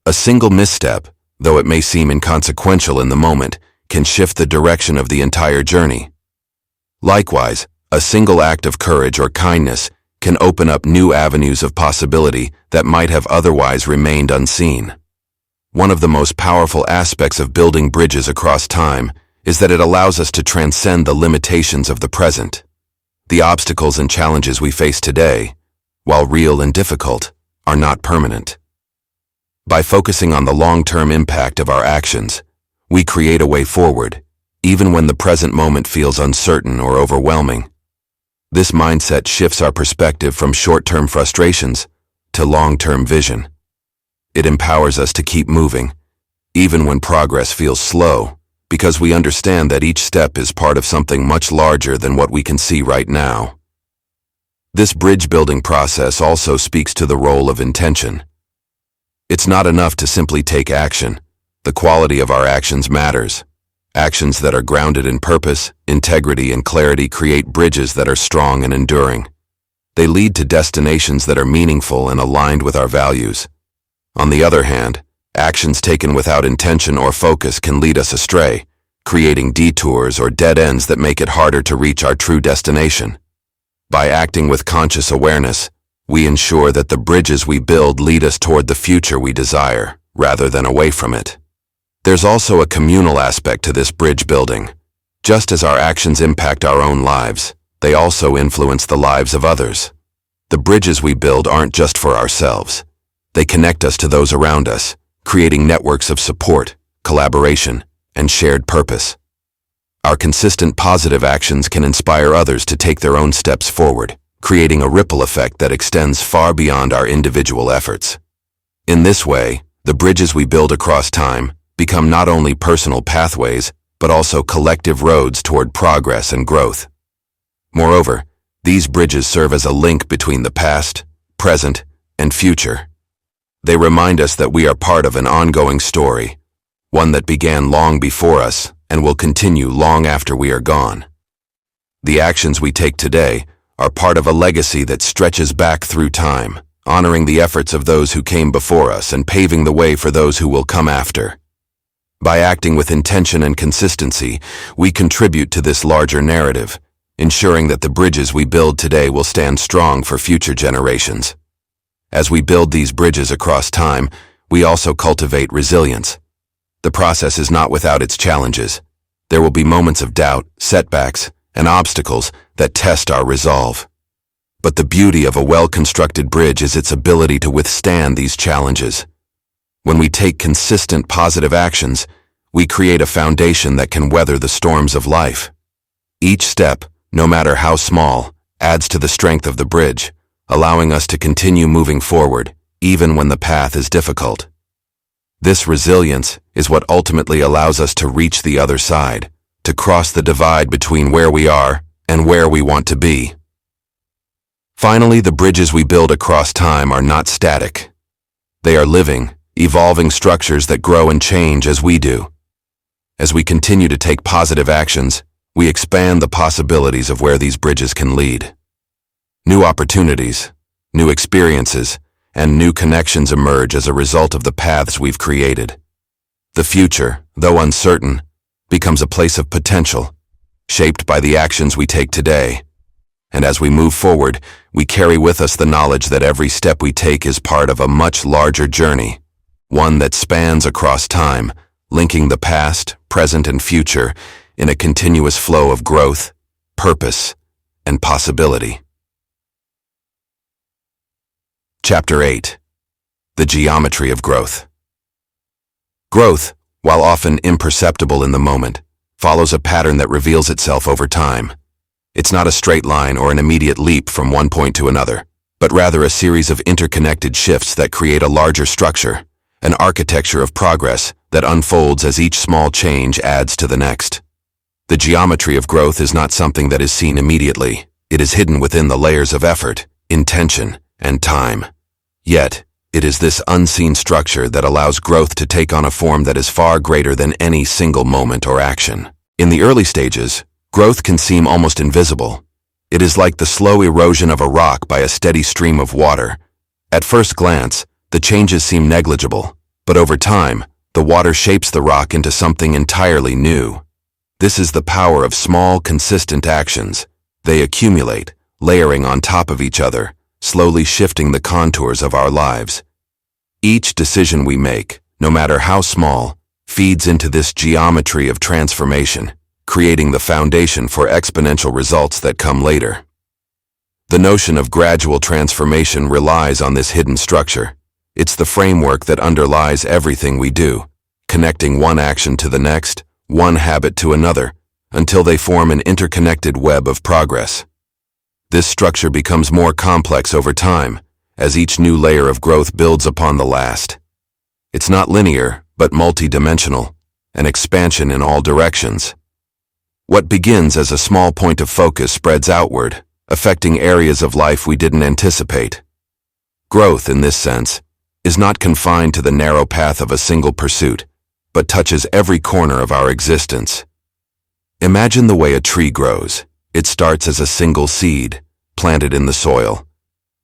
A single misstep, though it may seem inconsequential in the moment, can shift the direction of the entire journey. Likewise, a single act of courage or kindness can open up new avenues of possibility that might have otherwise remained unseen. One of the most powerful aspects of building bridges across time is that it allows us to transcend the limitations of the present. The obstacles and challenges we face today, while real and difficult, are not permanent. By focusing on the long-term impact of our actions, we create a way forward, even when the present moment feels uncertain or overwhelming. This mindset shifts our perspective from short-term frustrations to long-term vision. It empowers us to keep moving, even when progress feels slow, because we understand that each step is part of something much larger than what we can see right now. This bridge-building process also speaks to the role of intention. It's not enough to simply take action. The quality of our actions matters. Actions that are grounded in purpose, integrity, and clarity create bridges that are strong and enduring. They lead to destinations that are meaningful and aligned with our values. On the other hand, actions taken without intention or focus can lead us astray, creating detours or dead ends that make it harder to reach our true destination. By acting with conscious awareness, we ensure that the bridges we build lead us toward the future we desire, rather than away from it. There's also a communal aspect to this bridge building. Just as our actions impact our own lives, they also influence the lives of others. The bridges we build aren't just for ourselves. They connect us to those around us, creating networks of support, collaboration, and shared purpose. Our consistent positive actions can inspire others to take their own steps forward, creating a ripple effect that extends far beyond our individual efforts. In this way, the bridges we build across time become not only personal pathways, but also collective roads toward progress and growth. Moreover, these bridges serve as a link between the past, present, and future. They remind us that we are part of an ongoing story, one that began long before us and will continue long after we are gone. The actions we take today are part of a legacy that stretches back through time, honoring the efforts of those who came before us and paving the way for those who will come after. By acting with intention and consistency, we contribute to this larger narrative, ensuring that the bridges we build today will stand strong for future generations. As we build these bridges across time, we also cultivate resilience. The process is not without its challenges. There will be moments of doubt, setbacks, and obstacles that test our resolve. But the beauty of a well-constructed bridge is its ability to withstand these challenges. When we take consistent positive actions, we create a foundation that can weather the storms of life. Each step, no matter how small, adds to the strength of the bridge, allowing us to continue moving forward, even when the path is difficult. This resilience is what ultimately allows us to reach the other side, to cross the divide between where we are and where we want to be. Finally, the bridges we build across time are not static. They are living, evolving structures that grow and change as we do. As we continue to take positive actions, we expand the possibilities of where these bridges can lead. New opportunities, new experiences, and new connections emerge as a result of the paths we've created. The future, though uncertain, becomes a place of potential, shaped by the actions we take today. And as we move forward, we carry with us the knowledge that every step we take is part of a much larger journey, one that spans across time, linking the past, present, and future in a continuous flow of growth, purpose, and possibility. Chapter 8. The Geometry of Growth. Growth, while often imperceptible in the moment, follows a pattern that reveals itself over time. It's not a straight line or an immediate leap from one point to another, but rather a series of interconnected shifts that create a larger structure, an architecture of progress that unfolds as each small change adds to the next. The geometry of growth is not something that is seen immediately. It is hidden within the layers of effort, intention, and time. Yet, it is this unseen structure that allows growth to take on a form that is far greater than any single moment or action. In the early stages, growth can seem almost invisible. It is like the slow erosion of a rock by a steady stream of water. At first glance, the changes seem negligible, but over time, the water shapes the rock into something entirely new. This is the power of small, consistent actions. They accumulate, layering on top of each other, slowly shifting the contours of our lives. Each decision we make, no matter how small, feeds into this geometry of transformation, creating the foundation for exponential results that come later. The notion of gradual transformation relies on this hidden structure. It's the framework that underlies everything we do, connecting one action to the next, one habit to another, until they form an interconnected web of progress. This structure becomes more complex over time, as each new layer of growth builds upon the last. It's not linear, but multidimensional, an expansion in all directions. What begins as a small point of focus spreads outward, affecting areas of life we didn't anticipate. Growth, in this sense, is not confined to the narrow path of a single pursuit, but touches every corner of our existence. Imagine the way a tree grows. It starts as a single seed, planted in the soil.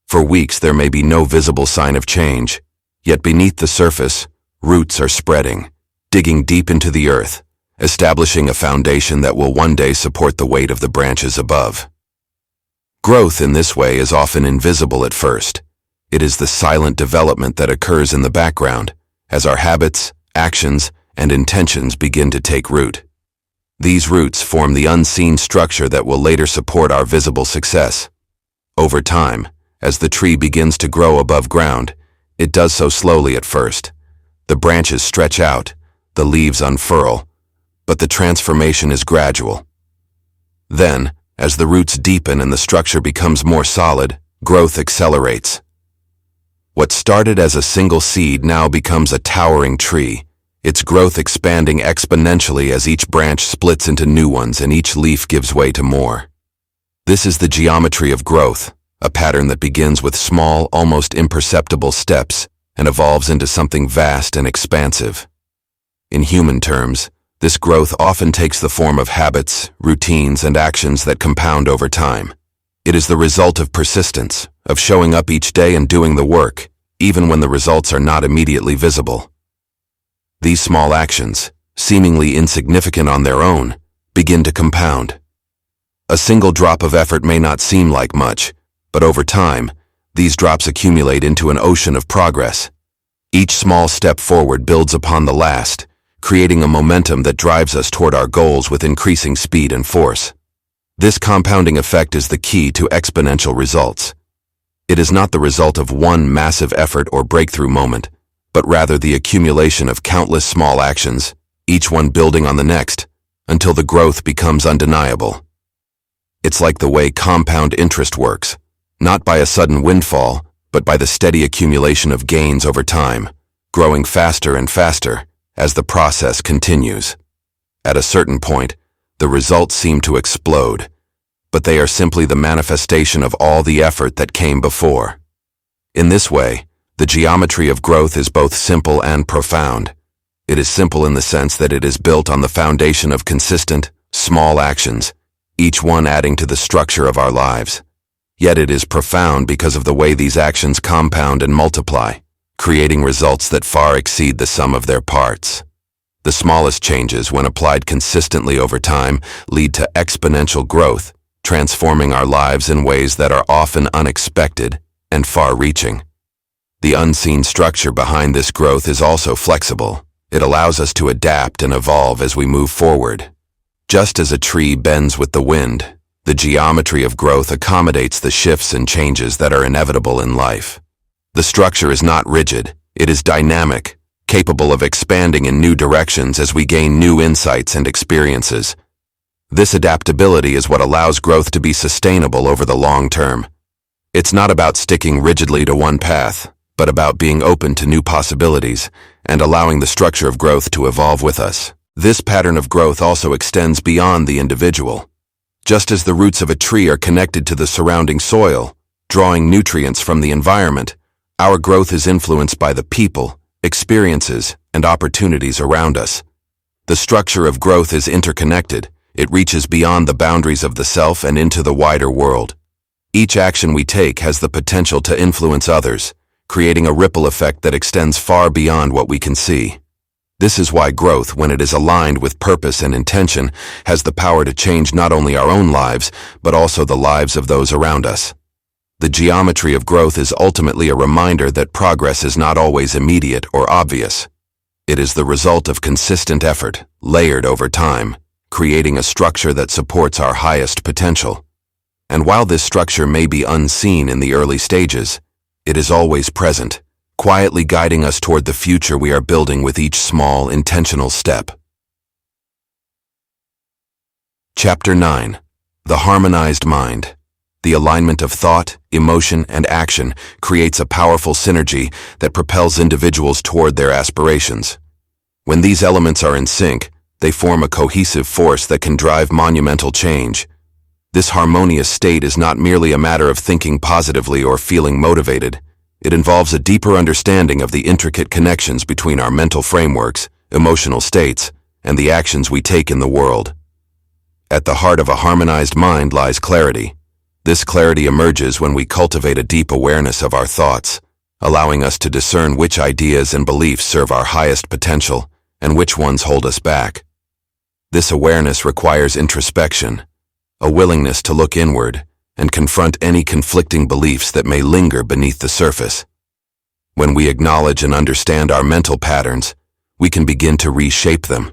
For weeks there may be no visible sign of change, yet beneath the surface, roots are spreading, digging deep into the earth, establishing a foundation that will one day support the weight of the branches above. Growth in this way is often invisible at first. It is the silent development that occurs in the background, as our habits, actions, and intentions begin to take root. These roots form the unseen structure that will later support our visible success. Over time, as the tree begins to grow above ground, it does so slowly at first. The branches stretch out, the leaves unfurl, but the transformation is gradual. Then, as the roots deepen and the structure becomes more solid, growth accelerates. What started as a single seed now becomes a towering tree, its growth expanding exponentially as each branch splits into new ones and each leaf gives way to more. This is the geometry of growth, a pattern that begins with small, almost imperceptible steps and evolves into something vast and expansive. In human terms, this growth often takes the form of habits, routines, and actions that compound over time. It is the result of persistence, of showing up each day and doing the work, even when the results are not immediately visible. These small actions, seemingly insignificant on their own, begin to compound. A single drop of effort may not seem like much, but over time, these drops accumulate into an ocean of progress. Each small step forward builds upon the last, creating a momentum that drives us toward our goals with increasing speed and force. This compounding effect is the key to exponential results. It is not the result of one massive effort or breakthrough moment, but rather the accumulation of countless small actions, each one building on the next, until the growth becomes undeniable. It's like the way compound interest works, not by a sudden windfall, but by the steady accumulation of gains over time, growing faster and faster as the process continues. At a certain point, The results seem to explode, but they are simply the manifestation of all the effort that came before. In this way, the geometry of growth is both simple and profound. It is simple in the sense that it is built on the foundation of consistent, small actions, each one adding to the structure of our lives. Yet it is profound because of the way these actions compound and multiply, creating results that far exceed the sum of their parts. The smallest changes, when applied consistently over time, lead to exponential growth, transforming our lives in ways that are often unexpected and far-reaching. The unseen structure behind this growth is also flexible. It allows us to adapt and evolve as we move forward. Just as a tree bends with the wind, the geometry of growth accommodates the shifts and changes that are inevitable in life. The structure is not rigid, it is dynamic, capable of expanding in new directions as we gain new insights and experiences. This adaptability is what allows growth to be sustainable over the long term. It's not about sticking rigidly to one path, but about being open to new possibilities and allowing the structure of growth to evolve with us. This pattern of growth also extends beyond the individual. Just as the roots of a tree are connected to the surrounding soil, drawing nutrients from the environment, our growth is influenced by the people, experiences, and opportunities around us. The structure of growth is interconnected. It reaches beyond the boundaries of the self and into the wider world. Each action we take has the potential to influence others, creating a ripple effect that extends far beyond what we can see. This is why growth, when it is aligned with purpose and intention, has the power to change not only our own lives, but also the lives of those around us. The geometry of growth is ultimately a reminder that progress is not always immediate or obvious. It is the result of consistent effort, layered over time, creating a structure that supports our highest potential. And while this structure may be unseen in the early stages, it is always present, quietly guiding us toward the future we are building with each small, intentional step. Chapter 9. The Harmonized Mind. The alignment of thought, emotion, and action creates a powerful synergy that propels individuals toward their aspirations. When these elements are in sync, they form a cohesive force that can drive monumental change. This harmonious state is not merely a matter of thinking positively or feeling motivated. It involves a deeper understanding of the intricate connections between our mental frameworks, emotional states, and the actions we take in the world. At the heart of a harmonized mind lies clarity. This clarity emerges when we cultivate a deep awareness of our thoughts, allowing us to discern which ideas and beliefs serve our highest potential and which ones hold us back. This awareness requires introspection, a willingness to look inward and confront any conflicting beliefs that may linger beneath the surface. When we acknowledge and understand our mental patterns, we can begin to reshape them.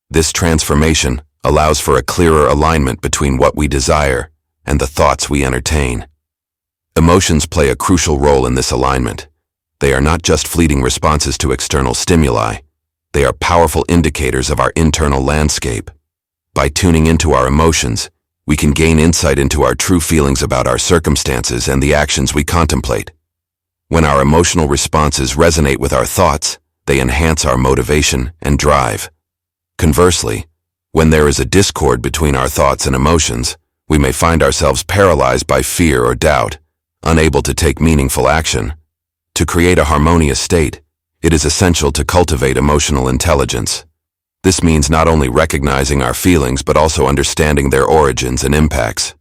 This transformation allows for a clearer alignment between what we desire and the thoughts we entertain. Emotions play a crucial role in this alignment. They are not just fleeting responses to external stimuli. They are powerful indicators of our internal landscape. By tuning into our emotions, we can gain insight into our true feelings about our circumstances and the actions we contemplate. When our emotional responses resonate with our thoughts, they enhance our motivation and drive. Conversely, when there is a discord between our thoughts and emotions, we may find ourselves paralyzed by fear or doubt, unable to take meaningful action. To create a harmonious state, it is essential to cultivate emotional intelligence. This means not only recognizing our feelings but also understanding their origins and impacts.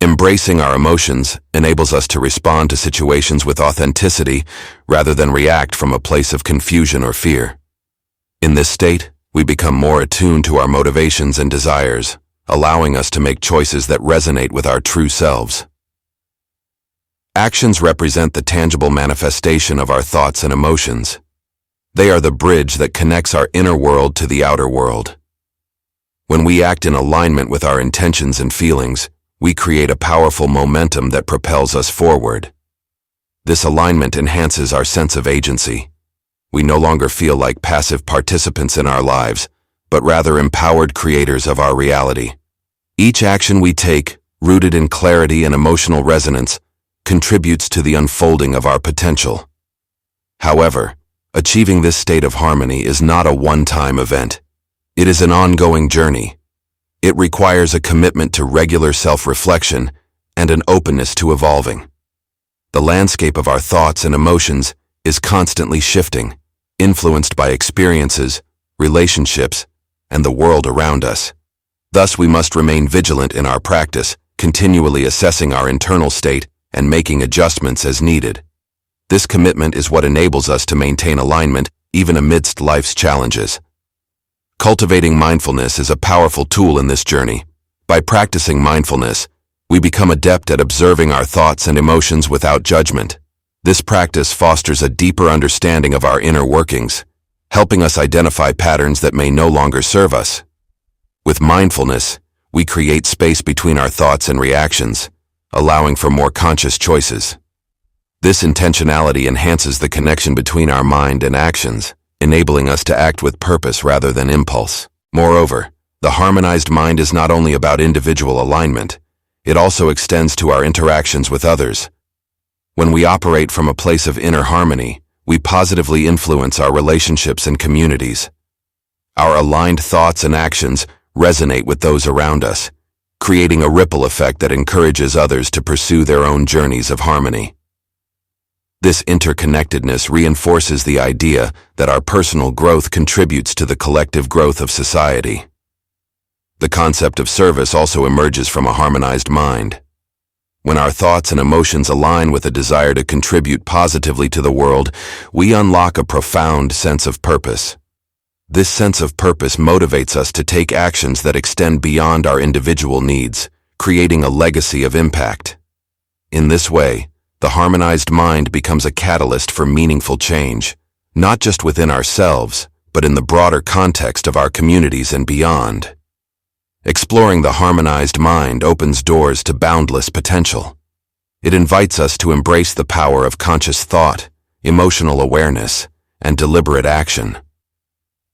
Embracing our emotions enables us to respond to situations with authenticity rather than react from a place of confusion or fear. In this state, we become more attuned to our motivations and desires, allowing us to make choices that resonate with our true selves. Actions represent the tangible manifestation of our thoughts and emotions. They are the bridge that connects our inner world to the outer world. When we act in alignment with our intentions and feelings, we create a powerful momentum that propels us forward. This alignment enhances our sense of agency. We no longer feel like passive participants in our lives, but rather empowered creators of our reality. Each action we take, rooted in clarity and emotional resonance, contributes to the unfolding of our potential. However, achieving this state of harmony is not a one-time event. It is an ongoing journey. It requires a commitment to regular self-reflection and an openness to evolving. The landscape of our thoughts and emotions is constantly shifting, influenced by experiences, relationships, and the world around us. Thus, we must remain vigilant in our practice, continually assessing our internal state and making adjustments as needed. This commitment is what enables us to maintain alignment even amidst life's challenges. Cultivating mindfulness is a powerful tool in this journey. By practicing mindfulness, we become adept at observing our thoughts and emotions without judgment. This practice fosters a deeper understanding of our inner workings, helping us identify patterns that may no longer serve us. With mindfulness, we create space between our thoughts and reactions, allowing for more conscious choices. This intentionality enhances the connection between our mind and actions, enabling us to act with purpose rather than impulse. Moreover, the harmonized mind is not only about individual alignment, it also extends to our interactions with others. When we operate from a place of inner harmony, we positively influence our relationships and communities. Our aligned thoughts and actions resonate with those around us, creating a ripple effect that encourages others to pursue their own journeys of harmony. This interconnectedness reinforces the idea that our personal growth contributes to the collective growth of society. The concept of service also emerges from a harmonized mind. When our thoughts and emotions align with a desire to contribute positively to the world, we unlock a profound sense of purpose. This sense of purpose motivates us to take actions that extend beyond our individual needs, creating a legacy of impact. In this way, the harmonized mind becomes a catalyst for meaningful change, not just within ourselves, but in the broader context of our communities and beyond. Exploring the harmonized mind opens doors to boundless potential. It invites us to embrace the power of conscious thought, emotional awareness, and deliberate action.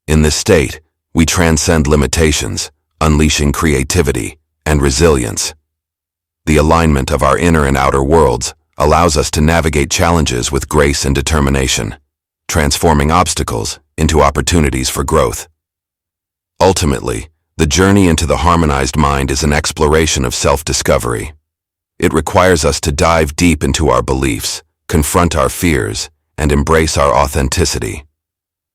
In this state, we transcend limitations, unleashing creativity and resilience. The alignment of our inner and outer worlds allows us to navigate challenges with grace and determination, transforming obstacles into opportunities for growth. Ultimately, the journey into the harmonized mind is an exploration of self-discovery. It requires us to dive deep into our beliefs, confront our fears, and embrace our authenticity.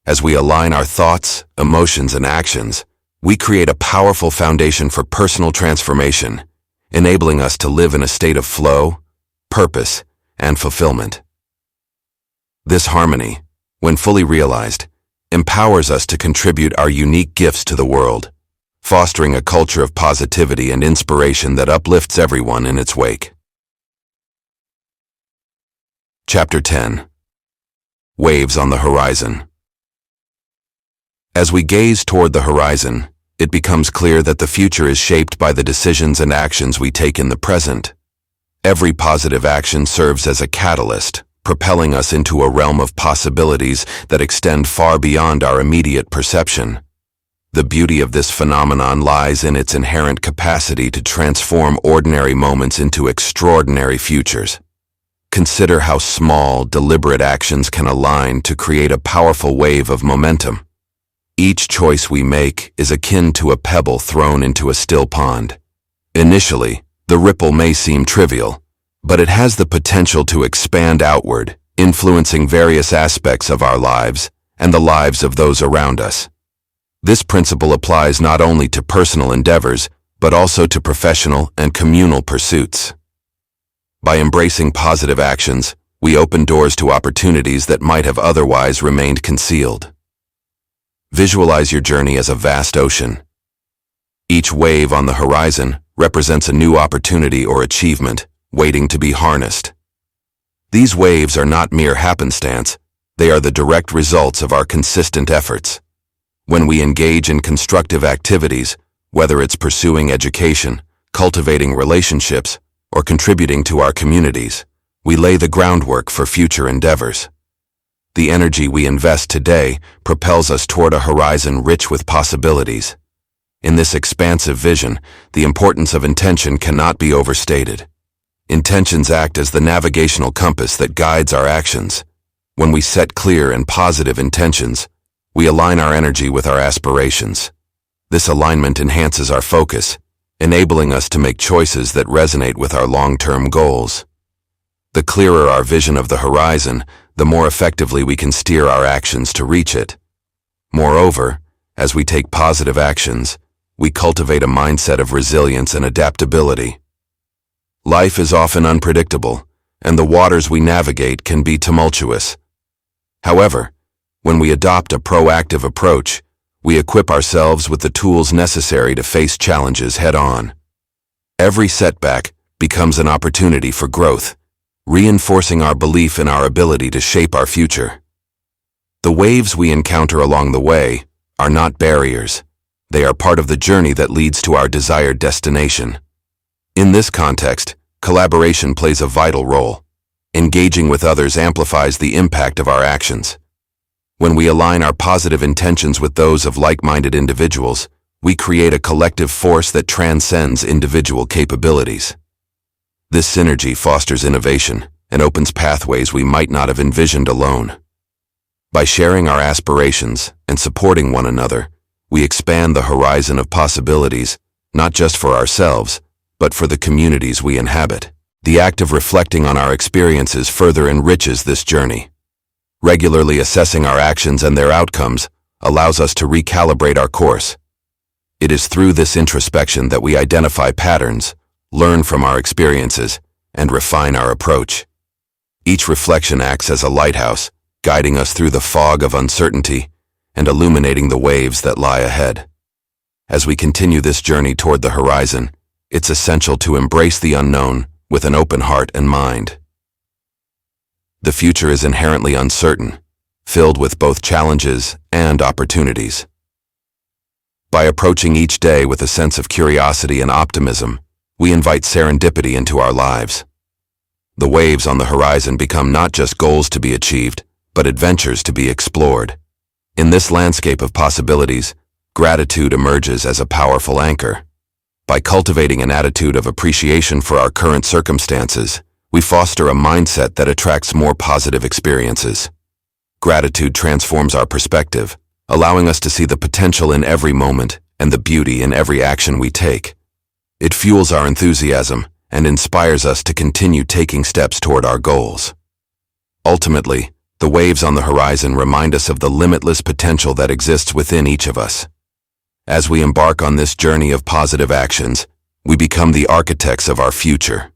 As we align our thoughts, emotions, and actions, we create a powerful foundation for personal transformation, enabling us to live in a state of flow, purpose, and fulfillment. This harmony, when fully realized, empowers us to contribute our unique gifts to the world, fostering a culture of positivity and inspiration that uplifts everyone in its wake. Chapter 10. Waves on the Horizon. As we gaze toward the horizon, it becomes clear that the future is shaped by the decisions and actions we take in the present. Every positive action serves as a catalyst, propelling us into a realm of possibilities that extend far beyond our immediate perception. The beauty of this phenomenon lies in its inherent capacity to transform ordinary moments into extraordinary futures. Consider how small, deliberate actions can align to create a powerful wave of momentum. Each choice we make is akin to a pebble thrown into a still pond. Initially, the ripple may seem trivial, but it has the potential to expand outward, influencing various aspects of our lives and the lives of those around us. This principle applies not only to personal endeavors, but also to professional and communal pursuits. By embracing positive actions, we open doors to opportunities that might have otherwise remained concealed. Visualize your journey as a vast ocean. Each wave on the horizon represents a new opportunity or achievement, waiting to be harnessed. These waves are not mere happenstance, they are the direct results of our consistent efforts. When we engage in constructive activities, whether it's pursuing education, cultivating relationships, or contributing to our communities, we lay the groundwork for future endeavors. The energy we invest today propels us toward a horizon rich with possibilities. In this expansive vision, the importance of intention cannot be overstated. Intentions act as the navigational compass that guides our actions. When we set clear and positive intentions, we align our energy with our aspirations. This alignment enhances our focus, enabling us to make choices that resonate with our long-term goals. The clearer our vision of the horizon, the more effectively we can steer our actions to reach it. Moreover, as we take positive actions, we cultivate a mindset of resilience and adaptability. Life is often unpredictable, and the waters we navigate can be tumultuous. However, when we adopt a proactive approach, we equip ourselves with the tools necessary to face challenges head-on. Every setback becomes an opportunity for growth, reinforcing our belief in our ability to shape our future. The waves we encounter along the way are not barriers. They are part of the journey that leads to our desired destination. In this context, collaboration plays a vital role. Engaging with others amplifies the impact of our actions. When we align our positive intentions with those of like-minded individuals, we create a collective force that transcends individual capabilities. This synergy fosters innovation and opens pathways we might not have envisioned alone. By sharing our aspirations and supporting one another, we expand the horizon of possibilities, not just for ourselves, but for the communities we inhabit. The act of reflecting on our experiences further enriches this journey. Regularly assessing our actions and their outcomes allows us to recalibrate our course. It is through this introspection that we identify patterns, learn from our experiences, and refine our approach. Each reflection acts as a lighthouse, guiding us through the fog of uncertainty and illuminating the waves that lie ahead. As we continue this journey toward the horizon, it's essential to embrace the unknown with an open heart and mind. The future is inherently uncertain, filled with both challenges and opportunities. By approaching each day with a sense of curiosity and optimism, we invite serendipity into our lives. The waves on the horizon become not just goals to be achieved, but adventures to be explored. In this landscape of possibilities, gratitude emerges as a powerful anchor. By cultivating an attitude of appreciation for our current circumstances, we foster a mindset that attracts more positive experiences. Gratitude transforms our perspective, allowing us to see the potential in every moment and the beauty in every action we take. It fuels our enthusiasm and inspires us to continue taking steps toward our goals. Ultimately, the waves on the horizon remind us of the limitless potential that exists within each of us. As we embark on this journey of positive actions, we become the architects of our future.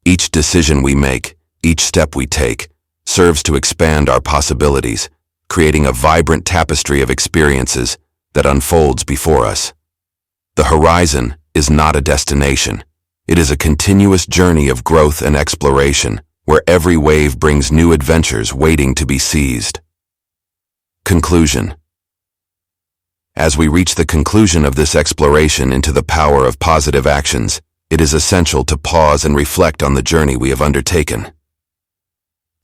Each decision we make, each step we take, serves to expand our possibilities, creating a vibrant tapestry of experiences that unfolds before us. The horizon is not a destination. It is a continuous journey of growth and exploration, where every wave brings new adventures waiting to be seized. Conclusion. As we reach the conclusion of this exploration into the power of positive actions, it is essential to pause and reflect on the journey we have undertaken.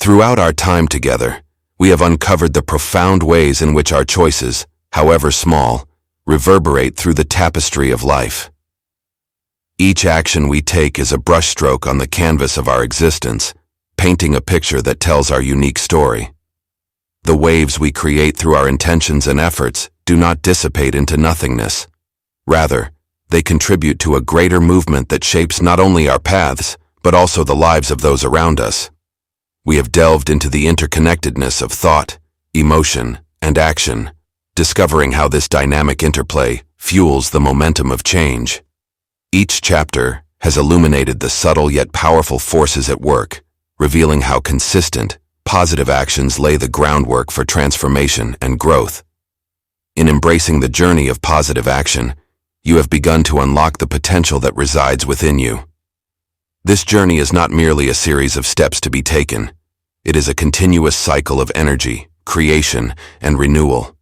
Throughout our time together, we have uncovered the profound ways in which our choices, however small, reverberate through the tapestry of life. Each action we take is a brushstroke on the canvas of our existence, painting a picture that tells our unique story. The waves we create through our intentions and efforts do not dissipate into nothingness. Rather, they contribute to a greater movement that shapes not only our paths, but also the lives of those around us. We have delved into the interconnectedness of thought, emotion, and action, discovering how this dynamic interplay fuels the momentum of change. Each chapter has illuminated the subtle yet powerful forces at work, revealing how consistent, positive actions lay the groundwork for transformation and growth. In embracing the journey of positive action, you have begun to unlock the potential that resides within you. This journey is not merely a series of steps to be taken. It is a continuous cycle of energy, creation, and renewal.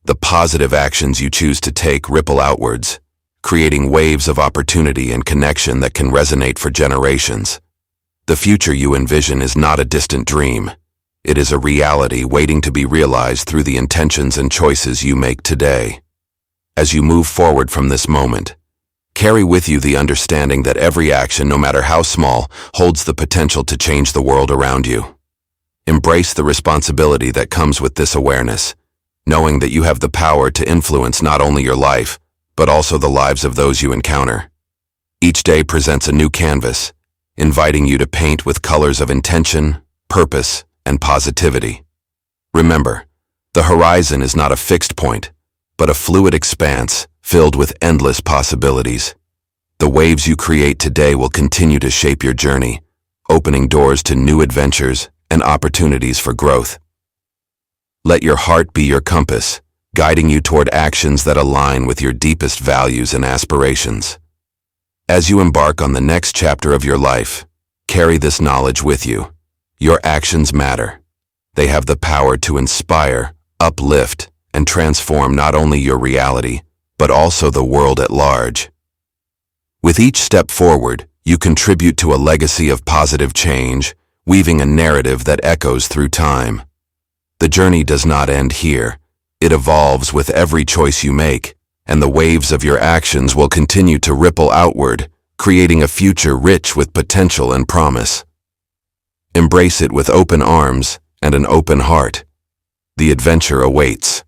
The positive actions you choose to take ripple outwards, creating waves of opportunity and connection that can resonate for generations. The future you envision is not a distant dream. It is a reality waiting to be realized through the intentions and choices you make today. As you move forward from this moment, carry with you the understanding that every action, no matter how small, holds the potential to change the world around you. Embrace the responsibility that comes with this awareness, knowing that you have the power to influence not only your life, but also the lives of those you encounter. Each day presents a new canvas, inviting you to paint with colors of intention, purpose, and positivity. Remember, the horizon is not a fixed point, but a fluid expanse filled with endless possibilities. The waves you create today will continue to shape your journey, opening doors to new adventures and opportunities for growth. Let your heart be your compass, guiding you toward actions that align with your deepest values and aspirations. As you embark on the next chapter of your life, carry this knowledge with you. Your actions matter. They have the power to inspire, uplift, and transform not only your reality, but also the world at large. With each step forward, you contribute to a legacy of positive change, weaving a narrative that echoes through time. The journey does not end here. It evolves with every choice you make, and the waves of your actions will continue to ripple outward, creating a future rich with potential and promise. Embrace it with open arms and an open heart. The adventure awaits.